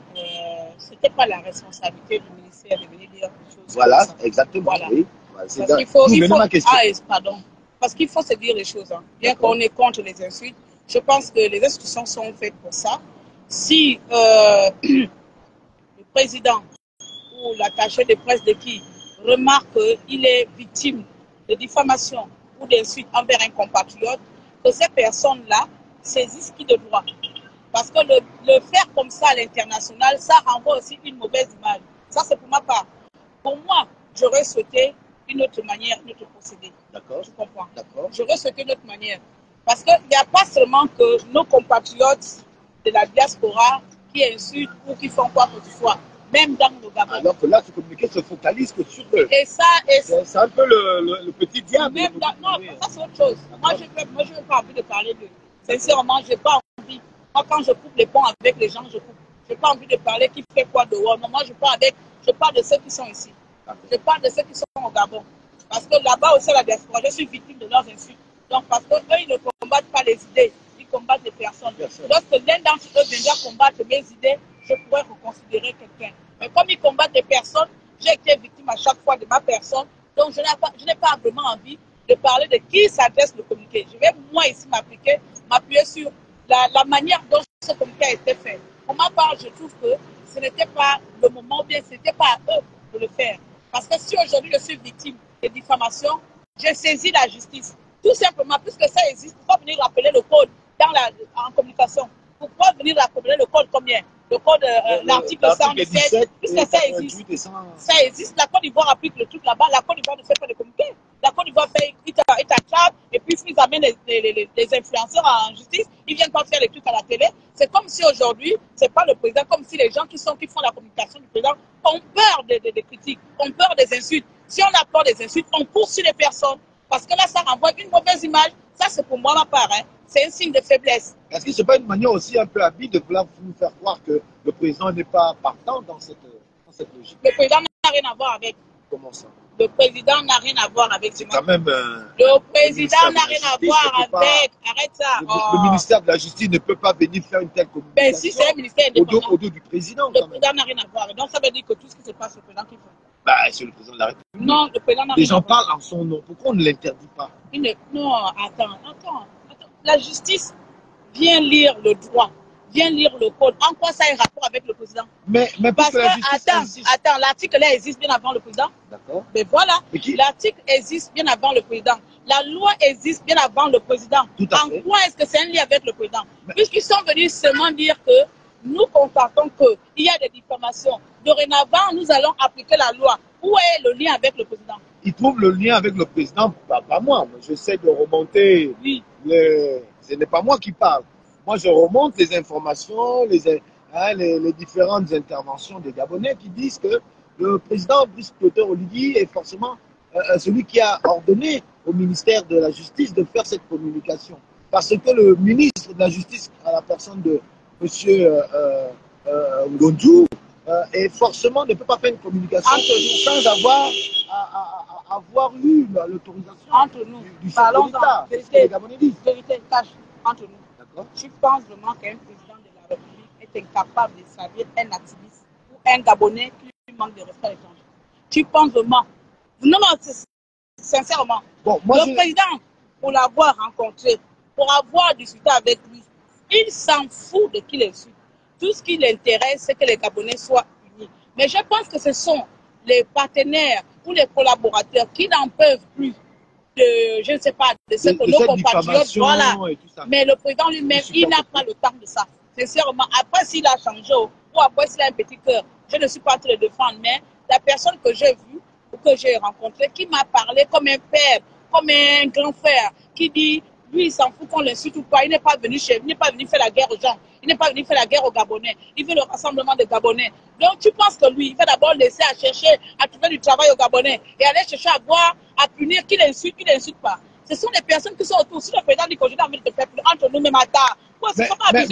la responsabilité du ministère de venir dire des choses. Voilà, exactement. Voilà. Oui. Parce qu'il faut, parce qu'il faut se dire les choses. Hein. Bien qu'on est contre les insultes, je pense que les institutions sont faites pour ça. Si le président ou l'attaché de presse de qui remarque qu'il est victime de diffamation ou d'insultes envers un compatriote, que ces personnes-là saisissent qui de droit. Parce que le faire comme ça à l'international, ça renvoie aussi une mauvaise image. Ça, c'est pour ma part. Pour moi, j'aurais souhaité une autre manière, une autre procédé. D'accord. Tu comprends? D'accord. J'aurais souhaité une autre manière. Parce qu'il n'y a pas seulement que nos compatriotes de la diaspora qui insultent ou qui font quoi que ce soit, même dans nos Gabon. Alors que là, ce communiqué se focalise que sur eux. Et ça, c'est un peu le petit diable. Même non, ça c'est autre chose. Moi, je n'ai pas envie de parler de. Sincèrement, je n'ai pas envie. Moi, quand je coupe les ponts avec les gens, je coupe. Je n'ai pas envie de parler qui fait quoi dehors. Non, moi, je parle de ceux qui sont ici. Je parle de ceux qui sont au Gabon. Parce que là-bas aussi, à la diaspora, je suis victime de leurs insultes. Donc, parce qu'eux, ils ne combattent pas les idées, ils combattent les personnes. Lorsque l'un d'entre eux viendra combattre mes idées, je pourrais reconsidérer quelqu'un. Mais comme ils combattent les personnes, j'ai été victime à chaque fois de ma personne. Donc, je n'ai pas vraiment envie de parler de qui s'adresse le communiqué. Je vais, moi, ici, m'appuyer sur la manière dont ce communiqué a été fait. Pour ma part, je trouve que ce n'était pas le moment, bien, ce n'était pas à eux de le faire. Parce que si aujourd'hui je suis victime de diffamation, je saisis la justice. Tout simplement, puisque ça existe, pourquoi venir rappeler le code en communication? Pourquoi venir rappeler le code combien? Le code, l'article 117, puisque ça existe. Ça existe, la Côte d'Ivoire applique le truc là-bas, la Côte d'Ivoire ne fait pas de communiquer. La Côte d'Ivoire fait, il t'attrape, et puis ils amènent les influenceurs en justice, ils viennent pas faire les trucs à la télé. C'est comme si aujourd'hui, c'est pas le président, comme si les gens qui font la communication du président ont peur des critiques, ont peur des insultes. Si on a peur des insultes, on poursuit les personnes, parce que là, ça renvoie une mauvaise image. Ça, c'est pour moi ma part, hein. C'est un signe de faiblesse. Est-ce que ce n'est pas une manière aussi un peu habile de vouloir nous faire croire que le président n'est pas partant dans cette logique? Le président n'a rien à voir avec. Comment ça? Le président n'a rien à voir avec. C'est quand même. Le président n'a rien à voir avec. Arrête ça. Le ministère de la Justice ne peut pas venir faire une telle communication. Ben si c'est un ministère indépendant. Au dos du président. Le président n'a rien à voir. Donc ça veut dire que tout ce qui se passe, c'est le président qui fait. Bah, c'est le président de la République. Non, le président n'a rien à voir. Les gens parlent en son nom. Pourquoi on ne l'interdit pas? Non, attends. La justice vient lire le droit, vient lire le code. En quoi ça a un rapport avec le président? Mais parce que, attends, l'article là existe bien avant le président. D'accord. Mais voilà, l'article existe bien avant le président. La loi existe bien avant le président. En quoi est-ce que c'est un lien avec le président? Puisqu'ils sont venus seulement dire que nous constatons qu'il y a des diffamations. Dorénavant, nous allons appliquer la loi. Où est le lien avec le président? Il trouve le lien avec le président, pas moi. J'essaie de remonter. Oui. Ce n'est pas moi qui parle. Moi, je remonte les informations, les différentes interventions des Gabonais qui disent que le président Brice Clotaire Oligui est forcément celui qui a ordonné au ministère de la Justice de faire cette communication. Parce que le ministre de la Justice, à la personne de M. Ngonjou, forcément ne peut pas faire une communication sans avoir eu l'autorisation du chef de l'État. Vérité, cache entre nous. Je pense vraiment qu'un président de la République est incapable de saluer un activiste ou un Gabonais qui lui manque de respect à l'étranger. Tu penses vraiment? Non, sincèrement. Bon, le président, pour l'avoir rencontré, pour avoir discuté avec lui, il s'en fout de qui l'insulte. Tout ce qui l'intéresse, c'est que les Gabonais soient unis. Mais je pense que ce sont les partenaires ou les collaborateurs qui n'en peuvent plus de, je ne sais pas, de ce que nos compatriotes, voilà. Mais le président lui-même, il n'a pas le temps de ça. Sincèrement, après s'il a changé ou après s'il a un petit cœur, je ne suis pas en train de le défendre, mais la personne que j'ai vue ou que j'ai rencontrée, qui m'a parlé comme un père, comme un grand frère, qui dit, lui, il s'en fout qu'on l'insulte ou pas, il n'est pas venu chez lui, il n'est pas venu faire la guerre aux gens, il n'est pas venu faire la guerre aux Gabonais, il veut le rassemblement des Gabonais. Donc tu penses que lui, il va d'abord laisser à chercher, à trouver du travail aux Gabonais et aller chercher à voir, à punir qui l'insulte pas. Ce sont les personnes qui sont autour. Si le président dit que je n'ai envie de faire plus entre nous même à tard, mais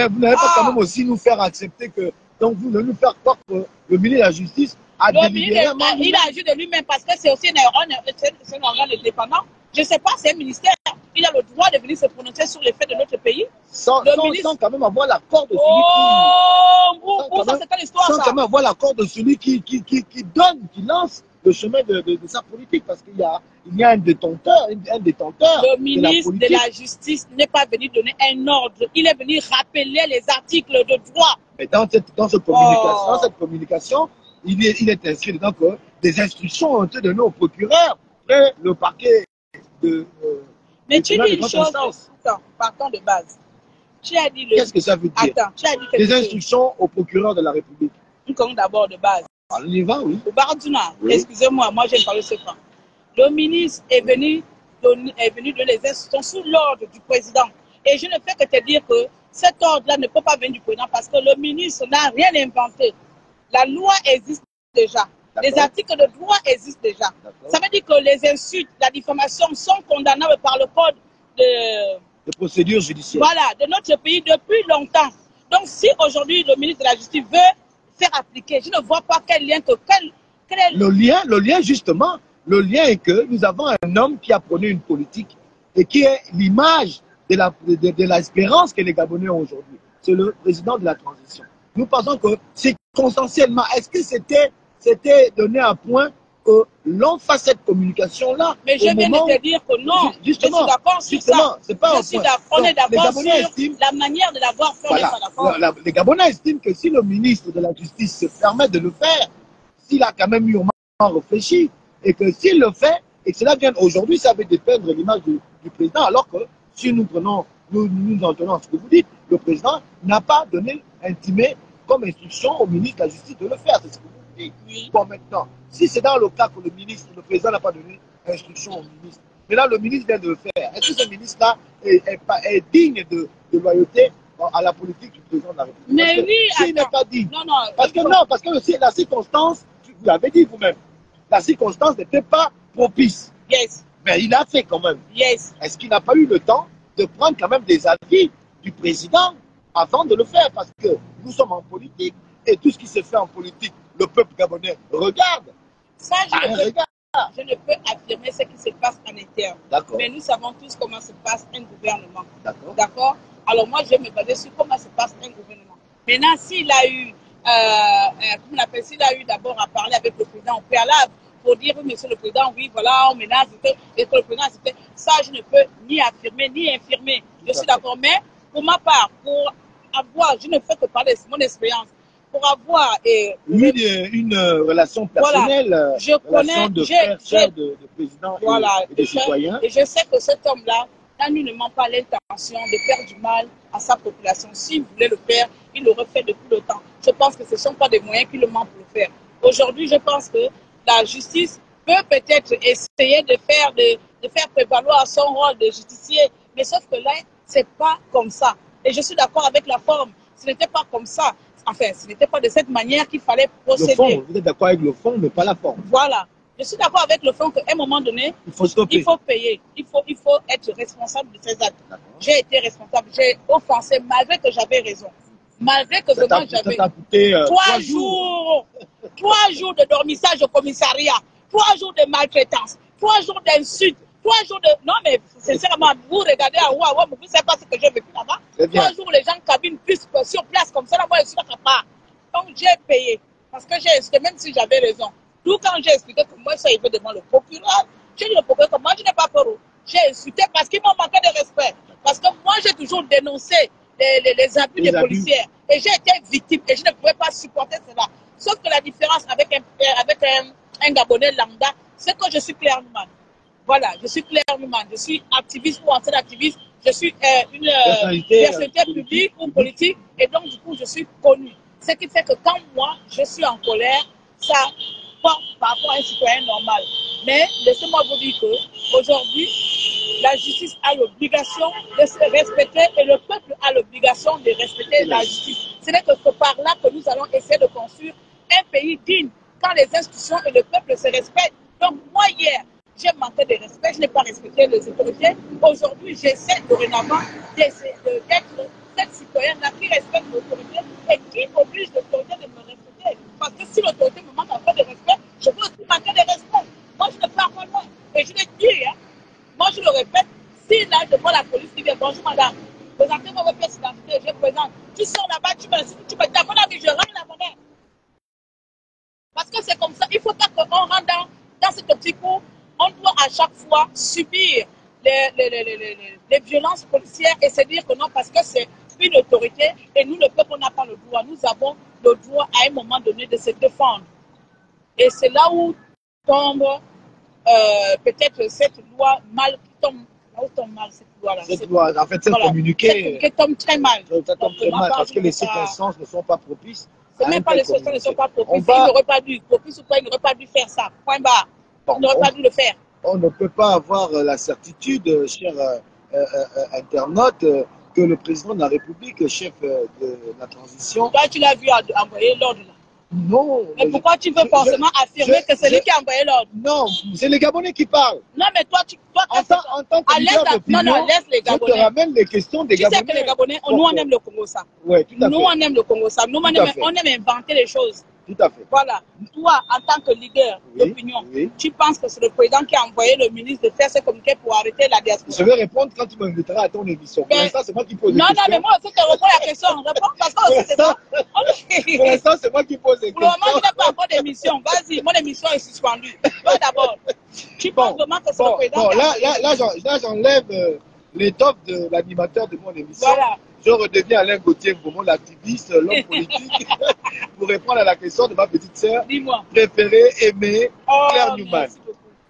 vous n'allez pas quand même aussi nous faire accepter que, donc vous ne nous faire croire que le ministre de la Justice a délibérément... Il a agi de lui-même parce que c'est aussi un organe indépendant. Je ne sais pas, c'est un ministère. Il a le droit de venir se prononcer sur les faits de notre pays. Sans quand même avoir l'accord de celui sans quand même avoir l'accord de celui qui lance le chemin de sa politique, parce qu'il y a un détenteur. Le ministre de la Justice n'est pas venu donner un ordre. Il est venu rappeler les articles de droit. Et dans cette communication, il est inscrit dedans que des instructions ont été données au procureur et le parquet de... Mais tu dis une chose, partons de base. Qu'est-ce que ça veut dire? Attends, tu as dit des instructions au procureur de la République. Nous commençons d'abord de base. On y va, oui. Oui. Excusez-moi, moi j'ai parlé ce franc. Le ministre est venu donner les instructions sous l'ordre du président. Et je ne fais que te dire que cet ordre-là ne peut pas venir du président parce que le ministre n'a rien inventé. La loi existe déjà. Les articles de droit existent déjà. Ça veut dire que les insultes, la diffamation sont condamnables par le code de procédure judiciaire. Voilà, de notre pays depuis longtemps. Donc si aujourd'hui le ministre de la Justice veut faire appliquer, je ne vois pas quel lien Le lien justement, le lien est que nous avons un homme qui a prôné une politique et qui est l'image de l'espérance que les Gabonais ont aujourd'hui. C'est le président de la transition. Nous pensons que circonstanciellement, est-ce que c'était donné à point que l'on fasse cette communication-là? Mais je viens de te dire que non. Justement, je suis d'accord sur ça. C'est pas on est d'accord sur la manière de l'avoir fait. Voilà. Les Gabonais estiment que si le ministre de la Justice se permet de le faire, s'il a quand même mûrement réfléchi, et que s'il le fait, Et cela vient aujourd'hui, ça veut dépeindre l'image du président, alors que si nous prenons, nous en tenons à ce que vous dites, le président n'a pas donné, intimé comme instruction au ministre de la Justice de le faire. C'est ce que vous dites. Oui. Bon, maintenant, si c'est dans le cas que le président n'a pas donné instruction au ministre, maintenant le ministre vient de le faire, est-ce que ce ministre-là est digne de loyauté à la politique du président de la République? Mais oui, s'il n'est pas digne, non, parce que la circonstance, vous l'avez dit vous-même, la circonstance n'était pas propice. Yes. Mais il a fait quand même. Yes. Est-ce qu'il n'a pas eu le temps de prendre quand même des avis du président avant de le faire? Parce que nous sommes en politique et tout ce qui se fait en politique, le peuple gabonais regarde. Ça, je ne peux affirmer ce qui se passe en interne. Mais nous savons tous comment se passe un gouvernement. D'accord. Alors moi, je vais me baser sur comment se passe un gouvernement. Maintenant, s'il a eu, comment on appelle, s'il a eu d'abord à parler avec le président au préalable pour dire, oui, monsieur le président, oui, voilà, on menace, et que le président, ça, je ne peux ni affirmer, ni infirmer. Je suis d'accord. Mais pour ma part, pour avoir, je ne fais que parler de mon expérience, pour avoir une relation personnelle, voilà, je connais, de frère, de président voilà, et de citoyen. Et je sais que cet homme-là n'a nullement pas l'intention de faire du mal à sa population. S'il voulait le faire, il l'aurait fait depuis le temps. Je pense que ce ne sont pas des moyens qui le manquent pour le faire. Aujourd'hui, je pense que la justice peut peut-être essayer de faire prévaloir son rôle de justicier, mais sauf que là, ce n'est pas comme ça. Et je suis d'accord avec la forme. Ce n'était pas comme ça. Enfin, ce n'était pas de cette manière qu'il fallait procéder. Le fond, vous êtes d'accord avec le fond, mais pas la forme. Voilà. Je suis d'accord avec le fond qu'à un moment donné, il faut payer. Il faut être responsable de ses actes. J'ai été responsable. J'ai offensé malgré que j'avais raison. Malgré que vraiment j'avais... 3 jours. 3 jours de dormissage au commissariat. 3 jours de maltraitance. 3 jours d'insultes. 3 jours de... Non, mais sincèrement, vous regardez à Ouaouam, vous ne savez pas ce que j'ai vécu là-bas. 3 jours, les gens cabinent plus sur place comme ça. Là, moi, je suis là part. Donc, j'ai payé. Parce que j'ai expliqué, même si j'avais raison. Tout quand j'ai expliqué que moi, ça arrivait devant le procureur, j'ai dit au procureur que moi, je n'ai pas peur. J'ai insulté parce qu'ils m'ont manqué de respect. Parce que moi, j'ai toujours dénoncé les abus des policiers. Et j'ai été victime et je ne pouvais pas supporter cela. Sauf que la différence avec un Gabonais lambda, c'est que je suis Claire Newman. Voilà, je suis Claire Newman. Je suis activiste ou ancienne activiste. Je suis une personnalité publique ou politique. Et donc, du coup, je suis connue. Ce qui fait que quand moi, je suis en colère, ça porte par rapport à un citoyen normal. Mais laissez-moi vous dire qu'aujourd'hui, la justice a l'obligation de se respecter et le peuple a l'obligation de respecter la justice. Ce n'est que par là que nous allons essayer de construire un pays digne quand les institutions et le peuple se respectent. Donc moi hier, j'ai manqué de respect, je n'ai pas respecté les autorités. Aujourd'hui, j'essaie dorénavant d'être cette citoyenne-là qui respecte l'autorité et qui oblige l'autorité de me respecter. Parce que si l'autorité me manque encore de respect, je peux aussi manquer de respect. Moi, je ne peux pas loin. Et je le dis, hein, moi je le répète, si là, je vois la police qui vient, bonjour madame, présentez-moi votre pièce d'identité, je présente. Tu sors là-bas, tu me dis à mon ami, je rends la monnaie. Parce que c'est comme ça, il ne faut pas qu'on rentre dans cette optique où on doit à chaque fois subir les violences policières et se dire que non, parce que c'est une autorité et nous, le peuple, on n'a pas le droit. Nous avons le droit à un moment donné de se défendre. Et c'est là où tombe peut-être cette loi mal qui tombe. Là où tombe mal cette loi-là. Cette loi, en fait, c'est communiqué. Qui tombe très mal. Ça tombe très mal parce que les circonstances ne sont pas propices. Ce n'est pas les circonstances ne sont pas propices. Il n'aurait pas dû, propice ou pas, il n'aurait pas dû faire ça. Point barre. Il n'aurait pas dû le faire. On ne peut pas avoir la certitude, cher internaute, que le président de la République, chef de la transition... Toi, tu l'as vu envoyer l'ordre là. Non. Mais pourquoi tu veux forcément affirmer que c'est lui qui a envoyé l'ordre? Non, c'est les Gabonais qui parlent. Non, mais toi, en tant que leader d'opinion, non, laisse les Gabonais. Je te ramène les questions des Gabonais. Tu sais que les Gabonais, nous, on aime le Congo ça. Oui, tout à fait. Nous, on aime le Congo ça. Nous, on aime inventer les choses. Tout à fait. Voilà. Toi, en tant que leader d'opinion, tu penses que c'est le président qui a envoyé le ministre de faire ce communiqué pour arrêter la diaspora? Je vais répondre quand tu m'inviteras à ton émission. Pour l'instant, c'est moi qui pose les questions. Non, mais moi aussi, je te réponds à la question. Réponds parce que c'est ça. Pour l'instant, c'est moi qui pose les questions. Pour le moment, je n'ai pas encore d'émission. Vas-y, mon émission est suspendue. Toi d'abord. Tu penses vraiment que c'est le président qui a envoyé? Là, j'enlève l'étoffe de l'animateur de mon émission. Voilà. Je redeviens Alain Gauthier Mbombo, l'activiste, l'homme politique, pour répondre à la question de ma petite sœur préférée, aimée, Claire Newman.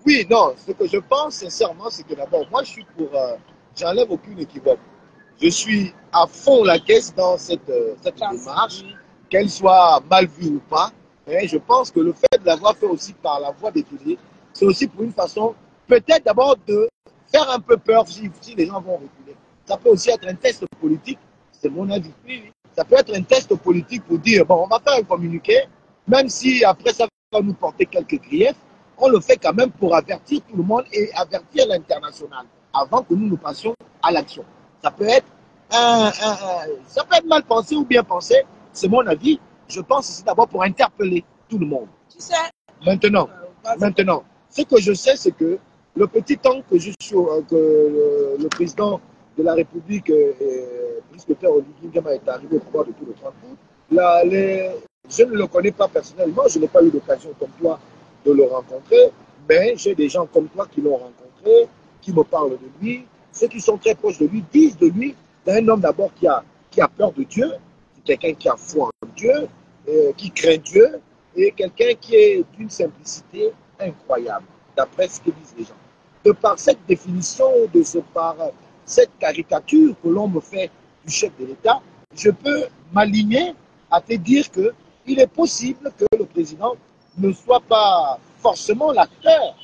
Oui, non, ce que je pense sincèrement, c'est que d'abord, moi, je suis pour. J'enlève aucune équivoque. Je suis à fond la caisse dans cette démarche, qu'elle soit mal vue ou pas. Mais je pense que le fait de l'avoir fait aussi par la voie des télés, c'est aussi pour une façon, peut-être d'abord de faire un peu peur si les gens vont reculer. Ça peut aussi être un test politique, c'est mon avis. Oui, oui. Ça peut être un test politique pour dire, bon, on va faire un communiqué, même si après ça va nous porter quelques griefs, on le fait quand même pour avertir tout le monde et avertir l'international avant que nous passions à l'action. Ça peut être ça peut être mal pensé ou bien pensé, c'est mon avis. Je pense que c'est d'abord pour interpeller tout le monde. Tu sais, Maintenant, ce que je sais, c'est que le petit temps que que le président de la République, Christopher Olivier Gama, est arrivé au pouvoir depuis le 30 août, je ne le connais pas personnellement, je n'ai pas eu l'occasion comme toi de le rencontrer, mais j'ai des gens comme toi qui l'ont rencontré, qui me parlent de lui. Ceux qui sont très proches de lui disent de lui, c'est un homme d'abord qui a peur de Dieu, c'est quelqu'un qui a foi en Dieu, qui craint Dieu, et quelqu'un qui est d'une simplicité incroyable, d'après ce que disent les gens. De par cette définition, par cette caricature que l'on me fait du chef de l'État, je peux m'aligner à te dire qu'il est possible que le président ne soit pas forcément l'acteur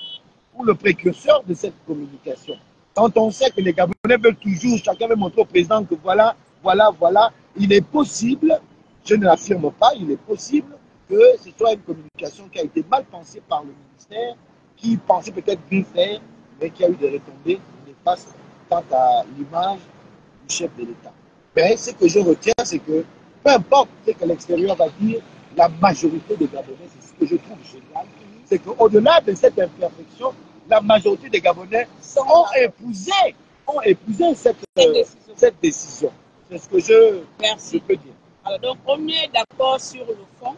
ou le précurseur de cette communication. Quand on sait que les Gabonais veulent toujours, chacun veut montrer au président que voilà, voilà, voilà, il est possible, je ne l'affirme pas, il est possible que ce soit une communication qui a été mal pensée par le ministère, qui pensait peut-être bien faire, mais qui a eu des retombées néfastes quant à l'image du chef de l'État. Mais ce que je retiens, c'est que peu importe ce que l'extérieur va dire, la majorité des Gabonais, c'est ce que je trouve génial, c'est qu'au-delà de cette imperfection, la majorité des Gabonais ont épousé cette décision. C'est ce que je peux dire. Alors, donc, on est d'accord sur le fond,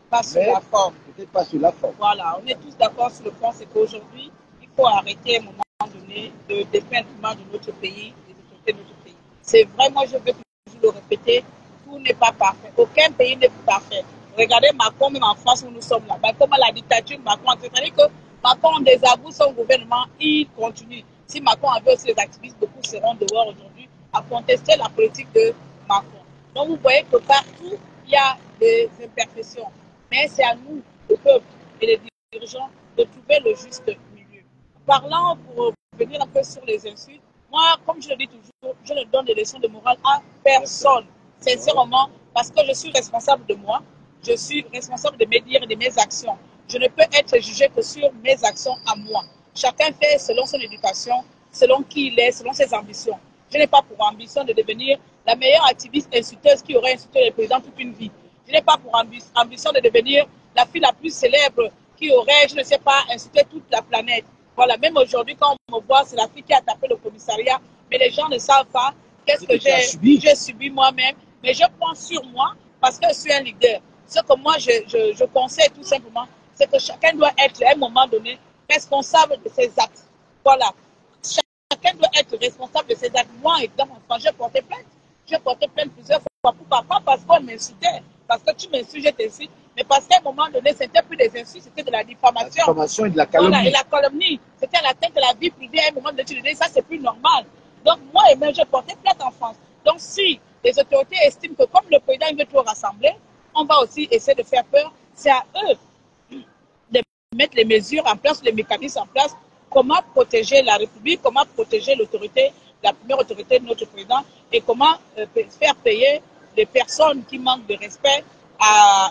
pas sur la forme. Peut-être pas sur la forme. Voilà, on est tous d'accord sur le fond, c'est qu'aujourd'hui, il faut arrêter à un moment donné de dépeindre de notre pays, des autorités de notre pays. C'est vrai, moi je veux toujours le répéter, tout n'est pas parfait. Aucun pays n'est parfait. Regardez Macron, même en France où nous sommes là-bas, comment la dictature Macron, c'est-à-dire que Macron désavoue son gouvernement, il continue. Si Macron avait aussi les activistes, beaucoup seront dehors aujourd'hui à contester la politique de Macron. Donc vous voyez que partout, il y a des imperfections. Mais c'est à nous, le peuple et les dirigeants, de trouver le juste milieu. Parlant pour revenir un peu sur les insultes, moi, comme je le dis toujours, je ne donne des leçons de morale à personne, sincèrement, parce que je suis responsable de moi, je suis responsable de mes dires et de mes actions. Je ne peux être jugé que sur mes actions à moi. Chacun fait selon son éducation, selon qui il est, selon ses ambitions. Je n'ai pas pour ambition de devenir la meilleure activiste insulteuse qui aurait insulté le président toute une vie. Je n'ai pas pour ambition de devenir la fille la plus célèbre qui aurait, je ne sais pas, insulté toute la planète. Voilà, même aujourd'hui, quand on me voit, c'est la fille qui a tapé le commissariat, mais les gens ne savent pas qu'est-ce que j'ai subi moi-même. Mais je prends sur moi parce que je suis un leader. Ce que moi, je conseille tout simplement, c'est que chacun doit être, à un moment donné, responsable de ses actes. Voilà. Chacun doit être responsable de ses actes. Moi, évidemment, quand j'ai porté plainte, plusieurs fois. Pourquoi? Pas parce qu'on m'insultait, parce que tu m'insultes, je t'insulte, mais parce qu'à un moment donné, c'était plus des insultes, c'était de la diffamation. La diffamation et de la calomnie. Voilà, et la calomnie. C'était l'atteinte de la vie privée à un moment donné, tu disais, ça c'est plus normal. Donc moi, même, j'ai porté plainte en France. Donc si les autorités estiment que comme le président veut tout rassembler, on va aussi essayer de faire peur, c'est à eux de mettre les mesures en place, les mécanismes en place, comment protéger la République, comment protéger l'autorité, la première autorité de notre président, et comment faire payer les personnes qui manquent de respect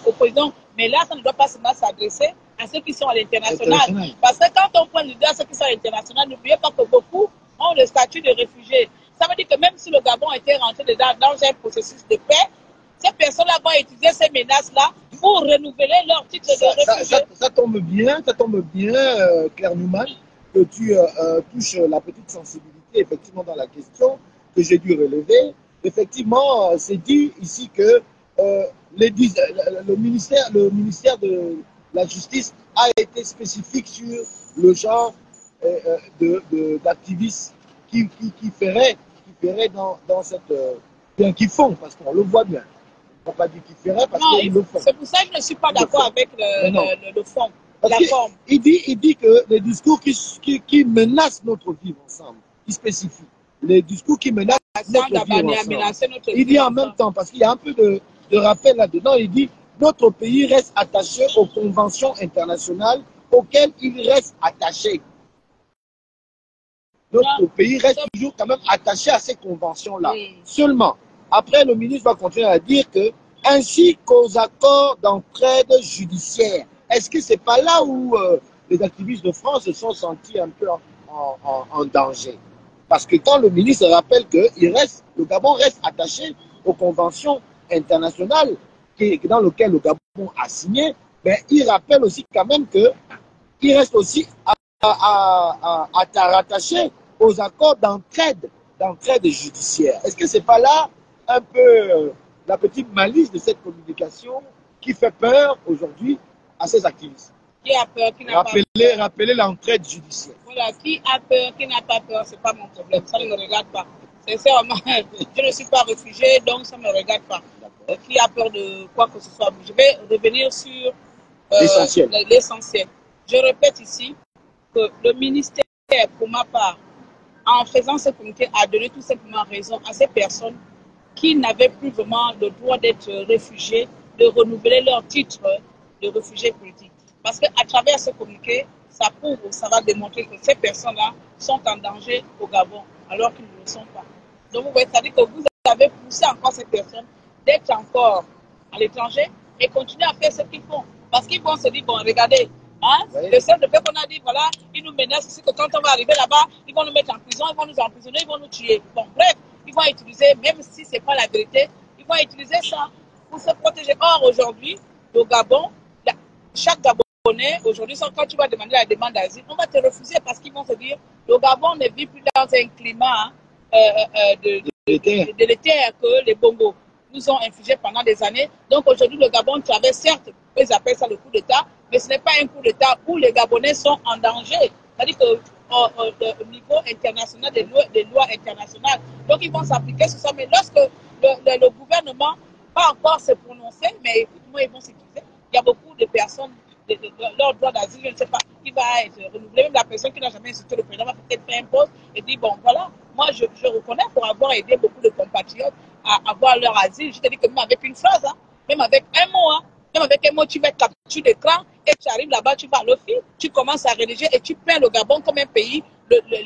au président. Mais là, ça ne doit pas seulement s'adresser à ceux qui sont à l'international. Parce que quand on prend l'idée à ceux qui sont à l'international, n'oubliez pas que beaucoup ont le statut de réfugié. Ça veut dire que même si le Gabon était rentré dans un processus de paix, ces personnes-là vont utiliser ces menaces-là pour renouveler leur titre de réfugié. Ça tombe bien, Claire Newman, que tu touches la petite sensibilité effectivement dans la question que j'ai dû relever. Effectivement, c'est dit ici que le ministère de la Justice a été spécifique sur le genre d'activistes qui feraient dans cette... bien qu'ils font, parce qu'on le voit bien. On ne peut pas dire qu'ils feraient parce qu'ils le font. C'est pour ça que je ne suis pas d'accord avec le fond. Parce la que forme. il dit que les discours qui menacent notre vivre ensemble, il spécifie, les discours qui menacent notre vivre ensemble. Il dit en même temps, parce qu'il y a un peu de rappel là-dedans, il dit notre pays reste attaché aux conventions internationales auxquelles il reste attaché. Notre pays reste toujours quand même attaché à ces conventions-là. Seulement, après, le ministre va continuer à dire que, ainsi qu'aux accords d'entraide judiciaire. Est-ce que c'est pas là où les activistes de France se sont sentis un peu en danger? Parce que quand le ministre rappelle que le Gabon reste attaché aux conventions internationales dans lesquelles le Gabon a signé, ben, il rappelle aussi quand même qu'il reste aussi rattaché aux accords d'entraide judiciaire. Est-ce que c'est pas là un peu la petite malice de cette communication qui fait peur aujourd'hui à ces activistes? Qui a peur, qui n'a pas peur. Rappeler l'entraide judiciaire. Voilà, qui a peur, qui n'a pas peur, c'est pas mon problème, ça ne me regarde pas. Sincèrement, je ne suis pas réfugié, donc ça ne me regarde pas. Qui a peur de quoi que ce soit? Je vais revenir sur l'essentiel. Je répète ici que le ministère, pour ma part, en faisant ce communiqué, a donné tout simplement raison à ces personnes qui n'avaient plus vraiment le droit d'être réfugiés, de renouveler leur titre de réfugiés politiques. Parce qu'à travers ce communiqué, ça prouve, ça va démontrer que ces personnes-là sont en danger au Gabon, alors qu'ils ne le sont pas. Donc vous voyez, ça veut dire que vous avez poussé encore ces personnes d'être encore à l'étranger et continuer à faire ce qu'ils font. Parce qu'ils vont se dire, bon, regardez, hein, le seul de fait qu'on a dit, voilà, ils nous menacent aussi que quand on va arriver là-bas, ils vont nous mettre en prison, ils vont nous emprisonner, ils vont nous tuer. Bon, bref, ils vont utiliser, même si ce n'est pas la vérité, ils vont utiliser ça pour se protéger. Or, aujourd'hui, au Gabon, chaque Gabonais, aujourd'hui, quand tu vas demander la demande d'asile, on va te refuser parce qu'ils vont se dire, le Gabon ne vit plus dans un climat délétère que les Bongos nous ont infligé pendant des années. Donc aujourd'hui, le Gabon traverse, certes, ils appellent ça le coup d'État, mais ce n'est pas un coup d'État où les Gabonais sont en danger. C'est-à-dire qu'au niveau international, des lois internationales, donc ils vont s'appliquer sur ça. Mais lorsque le gouvernement va encore se prononcer, mais écoute-moi, ils vont s'utiliser. Il y a beaucoup de personnes, leur droit d'asile, je ne sais pas, qui va être renouvelé. Même la personne qui n'a jamais insulté le président va peut-être faire un poste et dire, bon, voilà, moi je reconnais pour avoir aidé beaucoup de compatriotes à avoir leur asile. Je te dis que même avec une phrase, hein, même avec un mot, hein, même avec un mot, tu mets capture d'écran et tu arrives là-bas, tu vas à l'office, tu commences à rédiger et tu peins le Gabon comme un pays,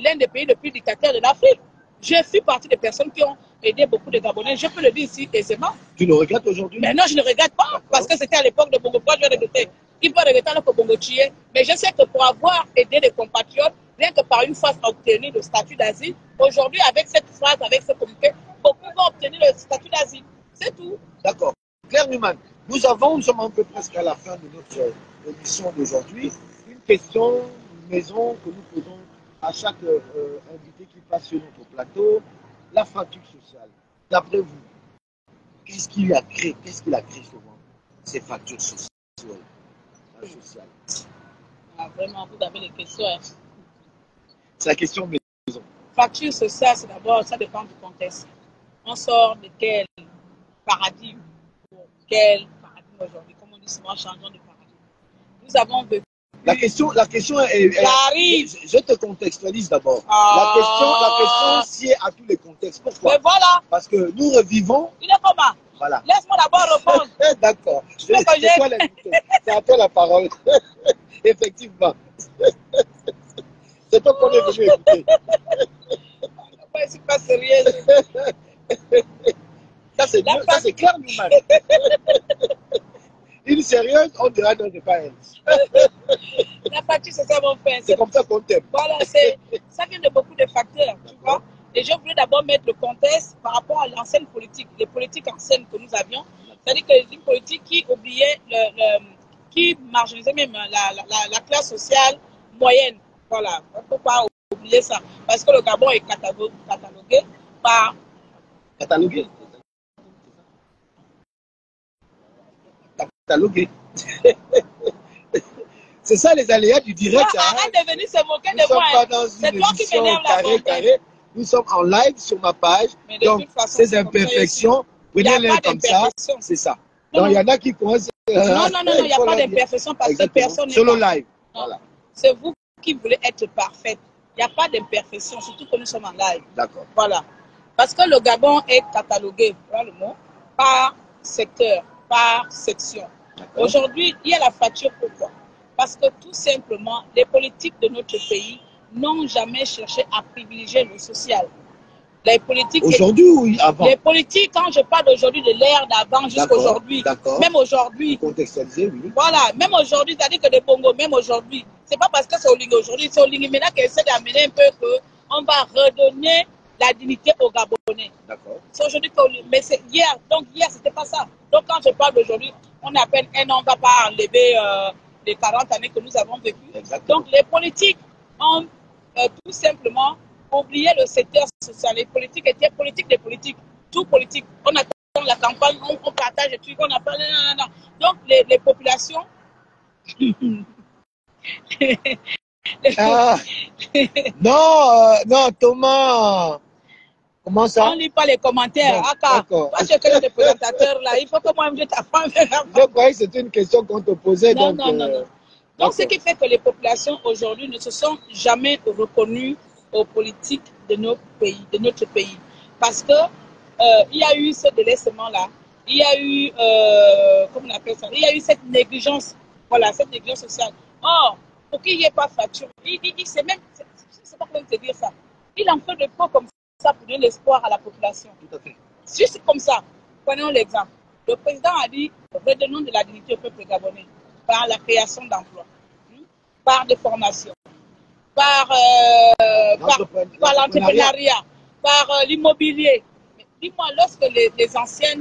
l'un des pays les plus dictateurs de l'Afrique. Je suis partie des personnes qui ont aidé beaucoup de Gabonais. Je peux le dire ici aisément. Tu le regrettes aujourd'hui? Mais non, je ne le regrette pas parce que c'était à l'époque de Bongo. Pourquoi je vais regretter? Il peut regretter alors que Bongo tuait. Mais je sais que pour avoir aidé les compatriotes, rien que par une fois obtenu le statut d'asile, aujourd'hui, avec cette phrase, avec ce communiqué, beaucoup vont obtenir le statut d'asile. C'est tout. D'accord. Claire Newman, nous sommes un peu presque à la fin de notre émission d'aujourd'hui. Une question, une maison que nous posons à chaque invité qui passe sur notre plateau, la fracture sociale. D'après vous, qu'est-ce qu'il a créé souvent ces fractures sociales? Ah, vraiment, vous avez les questions. Hein. C'est la question maison. Fracture sociale, c'est d'abord, ça dépend du contexte. On sort de quel paradigme, quel paradigme aujourd'hui, comme on dit souvent, changeons de paradigme. Nous avons vécu. La question est. Je te contextualise d'abord. Ah. La question sied à tous les contextes. Pourquoi? Mais voilà. Parce que nous revivons. Il est comment? Voilà. Laisse-moi d'abord répondre. D'accord. C'est à toi la parole. Effectivement. C'est toi qu'on est venu écouter. Je ne suis pas sérieuse. Ça c'est clair, Newman. Une sérieuse, on dira non, c'est pas elle. La fracture, c'est ça mon frère. C'est comme ça qu'on t'aime. Voilà, ça vient de beaucoup de facteurs, tu vois. Et je voulais d'abord mettre le contexte par rapport à l'ancienne politique, les politiques anciennes que nous avions. C'est-à-dire que les politiques qui oubliaient, qui marginalisaient même la classe sociale moyenne. Voilà, on ne peut pas oublier ça. Parce que le Gabon est catalogué par... Catalogué. C'est ça les aléas du direct. Arrête de venir se moquer de moi. C'est toi qui m'énerve carré. Nous sommes en live sur ma page. Donc, ces imperfections, prenez-les comme ça. C'est ça. Donc, il y en a qui commencent Non, non, non, il n'y a pas d'imperfection parce que personne n'est solo parfait. live. Voilà. C'est vous qui voulez être parfaite. Il n'y a pas d'imperfection, surtout que nous sommes en live. D'accord. Voilà. Parce que le Gabon est catalogué, voilà le mot, par secteur, par section. Aujourd'hui, il y a la fracture. Pourquoi? Parce que tout simplement, les politiques de notre pays n'ont jamais cherché à privilégier le social. Les politiques. Aujourd'hui ou avant? Les politiques, quand je parle d'aujourd'hui, de l'ère d'avant jusqu'à aujourd'hui, même aujourd'hui. Contextualisé, oui. Voilà, même aujourd'hui, c'est-à-dire que les Bongo, même aujourd'hui, c'est pas parce que c'est Olingi aujourd'hui, c'est Olingi maintenant qui essaie d'amener un peu qu'on va redonner la dignité aux Gabonais. D'accord. C'est aujourd'hui que, mais c'est hier, donc hier c'était pas ça. Donc quand je parle d'aujourd'hui, on a à peine un an, on ne va pas enlever les 40 années que nous avons vécues. Exactement. Donc les politiques ont tout simplement oublié le secteur social. Les politiques étaient politiques des politiques, tout politique. On attend la campagne, on partage les trucs, on a pas. Donc les populations. Non, Thomas. Comment ça? On ne lit pas les commentaires. D'accord. Moi, je connais les présentateurs là. Il faut que moi, je t'apprenne. Je croyais que c'était une question qu'on te posait. Non, donc, non, non, non. Donc, ce qui fait que les populations aujourd'hui ne se sont jamais reconnues aux politiques de notre pays. Parce que il y a eu ce délaissement-là. Il y a eu, comment on appelle ça? Il y a eu cette négligence. Voilà, cette négligence sociale. Or, pour qu'il n'y ait pas fracture, c'est même, je ne sais pas comment te dire ça. Il en fait de peu comme ça pour donner l'espoir à la population. Tout à fait. Juste comme ça. Prenons l'exemple. Le président a dit, redonnons de la dignité au peuple gabonais par la création d'emplois, par des formations, par l'entrepreneuriat, par l'immobilier. Dis-moi, lorsque les anciens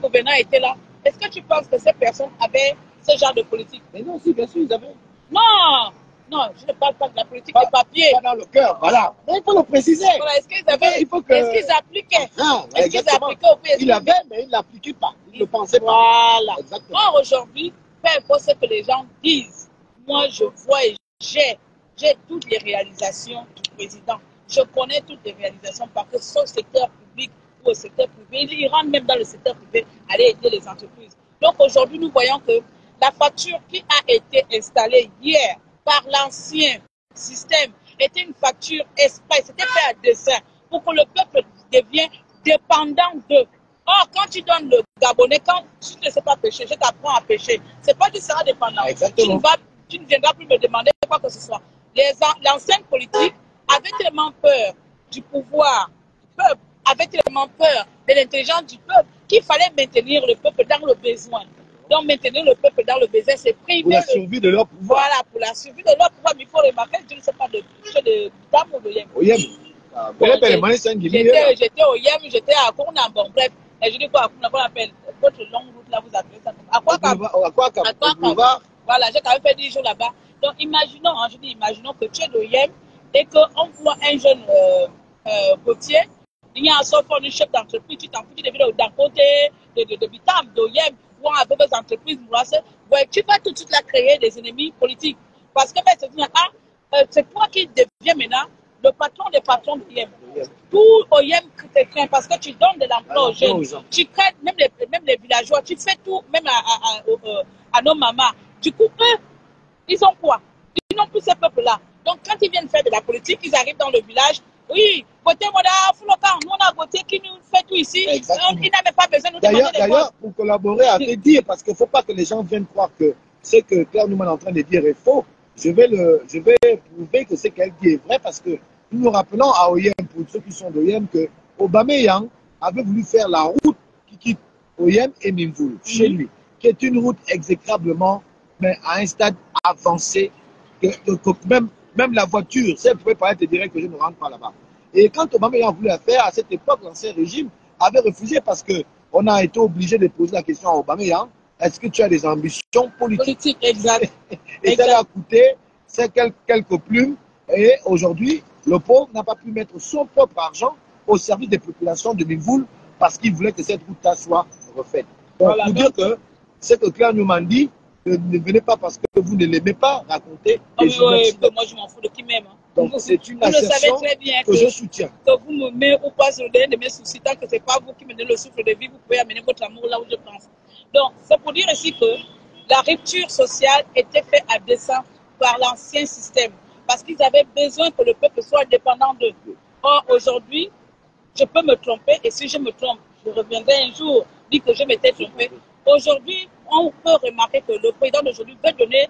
gouvernants étaient là, est-ce que tu penses que ces personnes avaient ce genre de politique? Mais non, si, bien sûr, ils avaient. Non, non, je ne parle pas de la politique de papier. Pas dans le cœur, voilà. Mais il faut le préciser. Voilà, est-ce qu'ils avaient, est-ce qu'ils appliquaient? Est-ce qu'ils appliquaient au pays? Il avait, mais il ne l'appliquait pas. Il ne le pensait pas. Voilà. Exactement. Or, aujourd'hui, peu importe ce que les gens disent, moi, je vois et j'ai toutes les réalisations du président. Je connais toutes les réalisations parce que son secteur public ou au secteur privé, il rentre même dans le secteur privé, aller aider les entreprises. Donc, aujourd'hui, nous voyons que la facture qui a été installée hier par l'ancien système était une facture express, c'était fait à dessein pour que le peuple devienne dépendant d'eux. Or, quand tu donnes le Gabonais, quand tu ne sais pas pêcher, je t'apprends à pêcher, c'est pas que tu seras dépendant. Tu ne viendras plus me demander quoi que ce soit. L'ancienne politique avait tellement peur du pouvoir du peuple, avait tellement peur de l'intelligence du peuple qu'il fallait maintenir le peuple dans le besoin. Donc, maintenir le peuple dans le besoin, c'est priver. Pour la survie de leur pouvoir. Voilà, pour la survie de leur pouvoir. Mais il faut remarquer, je ne sais pas de dame ou de Yem. Au Yem. J'étais au Yem, j'étais à Kouna, bon, bref. Et je dis quoi, qu'on appelle votre longue route là, vous appelez ça comment? À quoi? Voilà, j'ai quand même fait 10 jours là-bas. Donc, imaginons, hein, je dis, imaginons que tu es au Yem et qu'on voit un jeune potier. Il y a un sort du chef d'entreprise, tu t'en fous, tu deviens d'un côté de Bitam, de Yem. Avec des entreprises, ouais, tu vas tout de suite la créer des ennemis politiques. Parce que c'est toi qui deviens maintenant le patron des patrons de Yem. Tout Oyem te craint parce que tu donnes de l'emploi aux jeunes. Tu crées même les villageois, tu fais tout, même à nos mamans. Du coup, eux, ils ont quoi? Ils n'ont plus ces peuples-là. Donc, quand ils viennent faire de la politique, ils arrivent dans le village. Oui, côté Moda, Foulokan, nous on a voté qui nous fait tout ici. Ils n'avaient pas besoin de nous demander des D'ailleurs, pour collaborer à te dire, parce qu'il ne faut pas que les gens viennent croire que ce que Claire Newman est en train de dire est faux, je vais prouver que ce qu'elle dit est vrai parce que nous nous rappelons à Oyem, pour ceux qui sont d'Oyem, que Aubameyang avait voulu faire la route qui quitte Oyem et Mimvoul, chez lui, qui est une route exécrablement, mais à un stade avancé, que même la voiture, si elle pouvait pas être directe, que je ne rentre pas là-bas. Et quand Aubameyang voulait la faire, à cette époque, l'ancien régime avait refusé parce qu'on a été obligé de poser la question à Aubameyang, est-ce que tu as des ambitions politiques? Exact. Et ça lui a coûté quelques plumes. Et aujourd'hui, le pauvre n'a pas pu mettre son propre argent au service des populations de Mimvoul parce qu'il voulait que cette route-là soit refaite. Donc, voilà, pour dire que ce que Claire Newman dit, Ne venez pas parce que vous ne l'aimez pas raconter Ah des oui, oui, incidents. moi je m'en fous de qui m'aime. Hein. Donc c'est une Vous le savez assertion très bien que je soutiens. que vous me mettez ou pas sur le dernier de mes soucis, tant que ce n'est pas vous qui me donnez le souffle de vie, vous pouvez amener votre amour là où je pense. Donc c'est pour dire ici que la rupture sociale était faite à dessein par l'ancien système, parce qu'ils avaient besoin que le peuple soit dépendant d'eux. Or aujourd'hui, je peux me tromper, et si je me trompe, je reviendrai un jour dire que je m'étais trompé. Aujourd'hui, on peut remarquer que le président d'aujourd'hui veut donner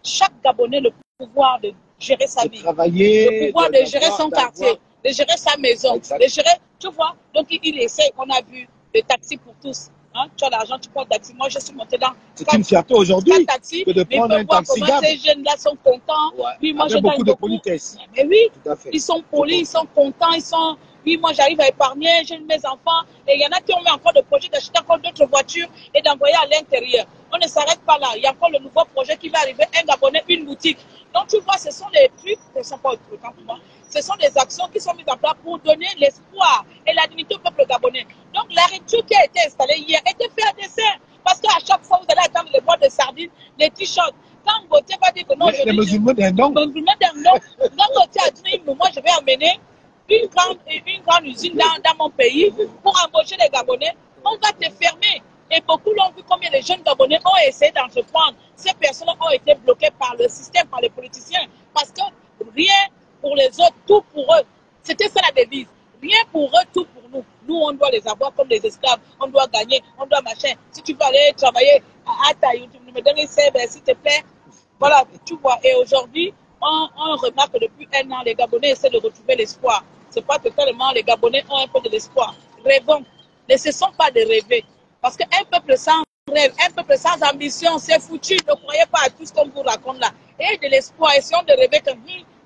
chaque Gabonais le pouvoir de gérer sa vie, le pouvoir de gérer son quartier, de gérer sa maison, de gérer, tu vois. Donc il essaie, on a vu le taxi pour tous. Hein? Tu as l'argent, tu prends le taxi. Moi, je suis montée dans. C'est une fierté aujourd'hui que de prendre un taxi comment ces jeunes-là sont contents. Ouais, oui, moi, avec beaucoup de politesse. Mais oui, tout à fait. Ils sont polis, ils sont contents, ils sont. Oui, moi, j'arrive à épargner, j'ai mes enfants. Et il y en a qui ont mis encore des projets d'acheter encore d'autres voitures et d'envoyer à l'intérieur. On ne s'arrête pas là. Il y a encore le nouveau projet qui va arriver, un Gabonais, une boutique. Donc, tu vois, ce sont des trucs, ce ne sont pas des trucs, hein, pour moi. Ce sont des actions qui sont mises en place pour donner l'espoir et la dignité au peuple gabonais. Donc, la rupture qui a été installée hier était faite à dessein. Parce qu'à chaque fois, vous allez attendre les boîtes de sardines, les t-shirts. Quand Gauthier va dire que non, les musulmans d'un nom. Donc, Gauthier a dit, moi, je vais amener une grande usine dans mon pays pour embaucher les Gabonais, on va te fermer. Et beaucoup l'ont vu combien de jeunes Gabonais ont essayé d'entreprendre. Ces personnes ont été bloquées par le système, par les politiciens. Parce que rien pour les autres, tout pour eux. C'était ça la devise. Rien pour eux, tout pour nous. Nous, on doit les avoir comme des esclaves. On doit gagner, on doit machin. Si tu veux aller travailler à Taïwan, tu me donnes les s'il te plaît. Voilà, tu vois. Et aujourd'hui, on remarque que depuis un an, les Gabonais essaient de retrouver l'espoir. C'est pas que tellement les Gabonais ont un peu de l'espoir. Rêvons. Ne cessons pas de rêver. Parce qu'un peuple sans rêve, un peuple sans ambition, c'est foutu. Ne croyez pas à tout ce qu'on vous raconte là. Et de l'espoir, essayons de rêver que,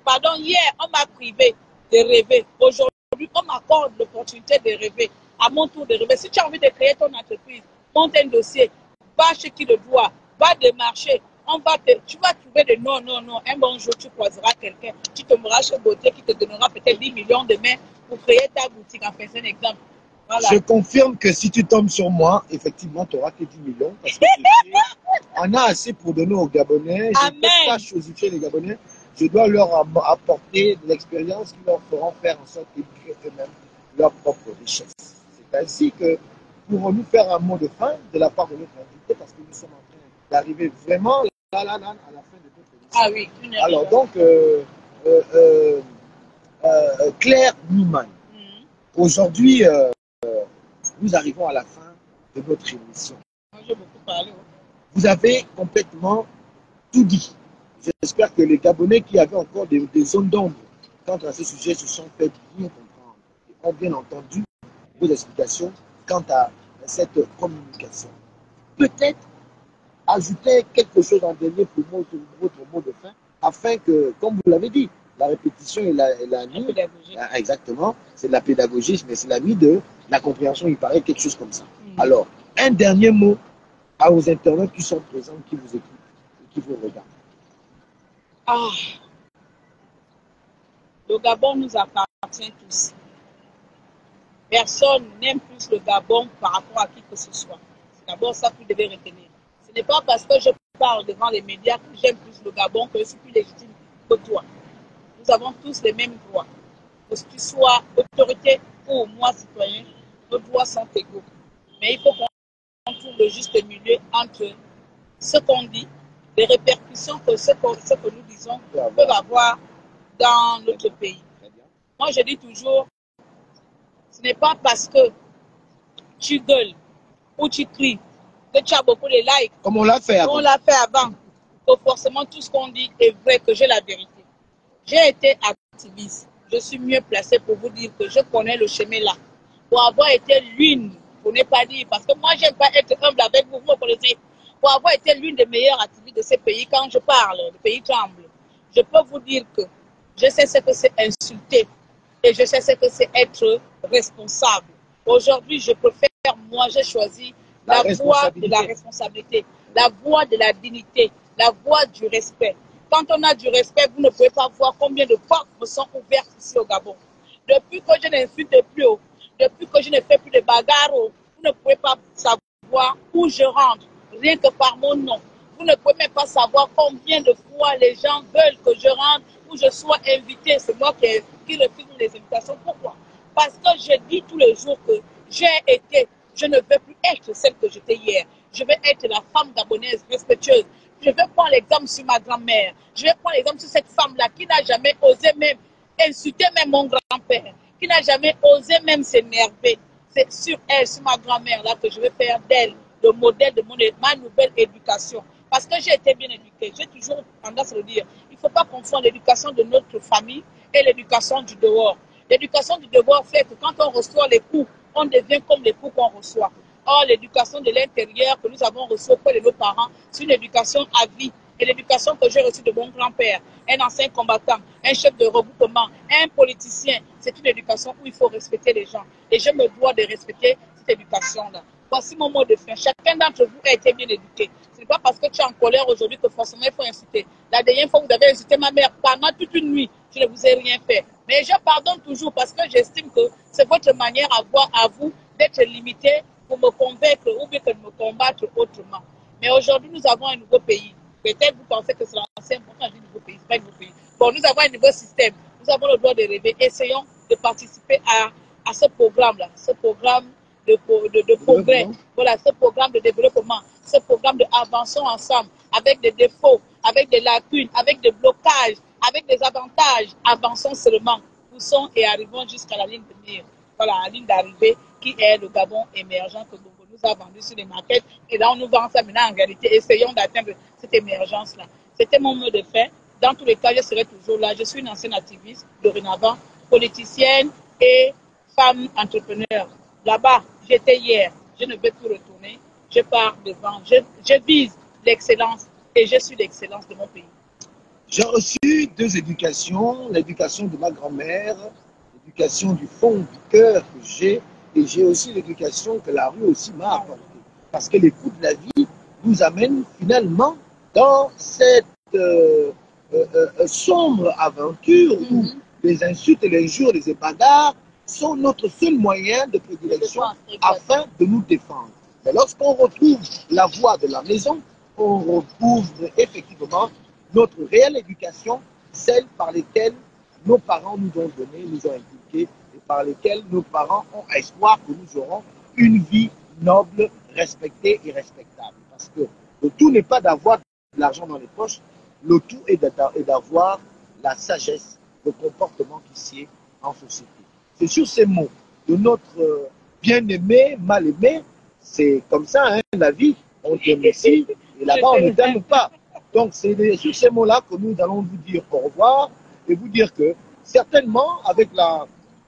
pardon, hier, on m'a privé de rêver. Aujourd'hui, on m'accorde l'opportunité de rêver. À mon tour de rêver. Si tu as envie de créer ton entreprise, monte un dossier, va chez qui le doit, va démarcher. Tu vas trouver de non. Un bon jour, tu croiseras quelqu'un. Tu tomberas chez Gauthier qui te donnera peut-être 10 millions demain pour créer ta boutique. Enfin, c'est un exemple. Voilà. Je confirme que si tu tombes sur moi, effectivement, tu n'auras que 10 millions. Parce que on a assez pour donner aux Gabonais. Je ne peux pas chosifier les Gabonais. Je dois leur apporter de l'expérience qui leur feront faire en sorte qu'ils créent eux-mêmes leur propre richesse. C'est ainsi que pour nous faire un mot de fin de la part de notre invité, parce que nous sommes en train d'arriver vraiment là, à la fin de notre émission. Ah oui, alors donc, Claire Newman, aujourd'hui, nous arrivons à la fin de notre émission. J'ai beaucoup parlé. Vous avez complètement tout dit. J'espère que les Gabonais qui avaient encore des zones d'ombre quant à ce sujet se sont fait bien comprendre et ont bien entendu vos explications quant à cette communication. Peut-être ajouter quelque chose en dernier pour votre mot de fin, afin que, comme vous l'avez dit, la répétition est la nuit. Exactement, c'est de la pédagogie, mais c'est la nuit de la compréhension, il paraît quelque chose comme ça. Alors, un dernier mot aux internautes qui sont présents, qui vous écoutent et qui vous regardent. Ah, le Gabon nous appartient tous. Personne n'aime plus le Gabon par rapport à qui que ce soit. C'est d'abord ça que vous devez retenir. Ce n'est pas parce que je parle devant les médias que j'aime plus le Gabon que je suis plus légitime que toi. Nous avons tous les mêmes droits. Que tu sois autorité ou moi citoyen, nos droits sont égaux. Mais il faut qu'on trouve le juste milieu entre ce qu'on dit, les répercussions que ce que nous disons peuvent avoir dans notre pays. Moi, je dis toujours, ce n'est pas parce que tu gueules ou tu cries que tu as beaucoup de likes. Comme on l'a fait avant. On l'a fait avant. Que forcément, tout ce qu'on dit est vrai, que j'ai la vérité. J'ai été activiste. Je suis mieux placée pour vous dire que je connais le chemin là. Pour avoir été l'une, pour ne pas dire, parce que moi, je n'aime pas être humble avec vous, vous me connaissez. Pour avoir été l'une des meilleures activistes de ce pays, quand je parle, le pays tremble. Je peux vous dire que je sais ce que c'est insulter et je sais ce que c'est être responsable. Aujourd'hui, je préfère, moi, j'ai choisi la voie de la responsabilité, la voie de la dignité, la voie du respect. Quand on a du respect, vous ne pouvez pas voir combien de portes me sont ouvertes ici au Gabon. Depuis que je n'insulte plus, depuis que je ne fais plus de bagarres, vous ne pouvez pas savoir où je rentre, rien que par mon nom. Vous ne pouvez même pas savoir combien de fois les gens veulent que je rentre ou je sois invité. C'est moi qui refuse les invitations. Pourquoi? Parce que je dis tous les jours que je ne veux plus être celle que j'étais hier. Je veux être la femme gabonaise respectueuse. Je vais prendre l'exemple sur ma grand-mère. Je vais prendre l'exemple sur cette femme-là qui n'a jamais osé même insulter même mon grand-père, qui n'a jamais osé même s'énerver. C'est sur elle, sur ma grand-mère là que je vais faire d'elle le modèle de ma nouvelle éducation. Parce que j'ai été bien éduquée. J'ai toujours tendance à le dire. Il ne faut pas confondre l'éducation de notre famille et l'éducation du dehors. L'éducation du devoir fait que quand on reçoit les coups, on devient comme les coups qu'on reçoit. Or, l'éducation de l'intérieur que nous avons reçue auprès de nos parents, c'est une éducation à vie. Et l'éducation que j'ai reçue de mon grand-père, un ancien combattant, un chef de regroupement, un politicien, c'est une éducation où il faut respecter les gens. Et je me dois de respecter cette éducation-là. Voici mon mot de fin. Chacun d'entre vous a été bien éduqué. Ce n'est pas parce que tu es en colère aujourd'hui que forcément il faut insulter. La dernière fois, vous avez insulté ma mère pendant toute une nuit. Je ne vous ai rien fait. Mais je pardonne toujours parce que j'estime que c'est votre manière à vous d'être limité pour me convaincre ou bien de me combattre autrement. Mais aujourd'hui, nous avons un nouveau pays. Peut-être vous pensez que c'est l'ancien. Bon, quand je dis nouveau pays, c'est pas un nouveau pays. Bon, nous avons un nouveau système. Nous avons le droit de rêver. Essayons de participer à ce programme-là, ce programme de progrès. Voilà, ce programme de développement, ce programme de avançons ensemble, avec des défauts, avec des lacunes, avec des blocages, avec des avantages. Avançons seulement, poussons et arrivons jusqu'à la ligne de mire. Voilà, la ligne d'arrivée qui est le Gabon émergent que Bongo nous a vendu sur les markets. Et là, on nous vend ça maintenant en réalité. Essayons d'atteindre cette émergence-là. C'était mon mot de fin. Dans tous les cas, je serai toujours là. Je suis une ancienne activiste, dorénavant, politicienne et femme entrepreneur. Là-bas, j'étais hier. Je ne veux plus retourner. Je pars devant. Je vise l'excellence et je suis l'excellence de mon pays. J'ai reçu deux éducations, l'éducation de ma grand-mère, l'éducation du fond du cœur que j'ai, et j'ai aussi l'éducation que la rue aussi m'a apportée. Parce que les coups de la vie nous amènent finalement dans cette sombre aventure où les insultes, les injures, les bagarres sont notre seul moyen de prédilection afin de nous défendre. Mais lorsqu'on retrouve la voie de la maison, on retrouve effectivement notre réelle éducation, celle par laquelle nos parents nous ont donné, nous ont inculqué, et par lesquelles nos parents ont espoir que nous aurons une vie noble, respectée et respectable. Parce que le tout n'est pas d'avoir de l'argent dans les poches, le tout est d'avoir la sagesse, le comportement qui sied en société. C'est sur ces mots de notre bien-aimé, mal-aimé, c'est comme ça, hein, la vie, on t'aime ici, et là-bas on ne t'aime pas. Donc c'est sur ces mots-là que nous allons vous dire au revoir et vous dire que certainement avec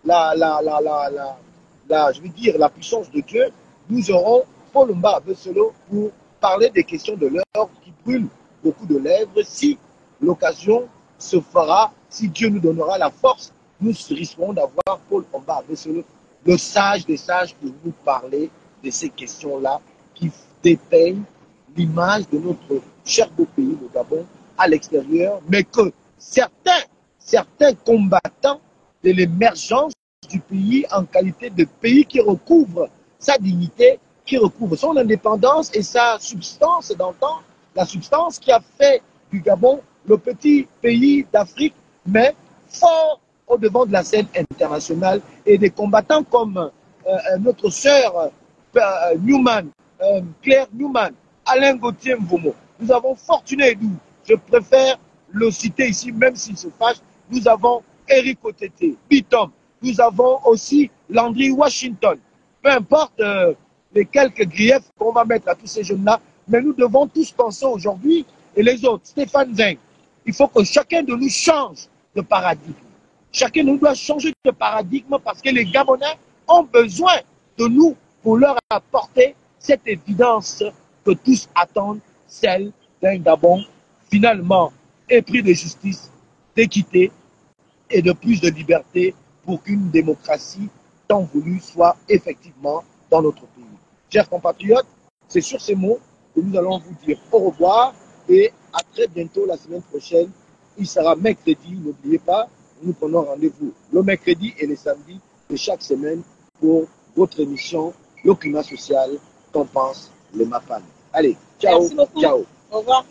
je veux dire, la puissance de Dieu, nous aurons Paul Mba Besolo pour parler des questions de l'heure qui brûlent beaucoup de lèvres. Si l'occasion se fera, si Dieu nous donnera la force, nous risquons d'avoir Paul Mba Besolo, le sage des sages, pour vous parler de ces questions-là qui dépeignent l'image de notre cher beau pays, le Gabon, à l'extérieur, mais que certains combattants de l'émergence du pays en qualité de pays qui recouvre sa dignité, qui recouvre son indépendance et sa substance d'antan, la substance qui a fait du Gabon le petit pays d'Afrique, mais fort au devant de la scène internationale, et des combattants comme notre sœur Newman, Claire Newman, Alain Gauthier Mvomo. Nous avons Fortuné Edou, je préfère le citer ici, même s'il se fâche. Nous avons Eric Otete, Bitom. Nous avons aussi Landry Washington. Peu importe les quelques griefs qu'on va mettre à tous ces jeunes-là, mais nous devons tous penser aujourd'hui, et les autres, Stéphane Zeng, il faut que chacun de nous change de paradigme. Chacun de nous doit changer de paradigme parce que les Gabonais ont besoin de nous pour leur apporter cette évidence que tous attendent, celle d'un Gabon finalement épris de justice, d'équité et de plus de liberté pour qu'une démocratie tant voulue soit effectivement dans notre pays. Chers compatriotes, c'est sur ces mots que nous allons vous dire au revoir et à très bientôt la semaine prochaine. Il sera mercredi, n'oubliez pas, nous prenons rendez-vous le mercredi et le samedi de chaque semaine pour votre émission Le climat social, qu'en pense les MAPAN. Allez, ciao, ciao. Au revoir.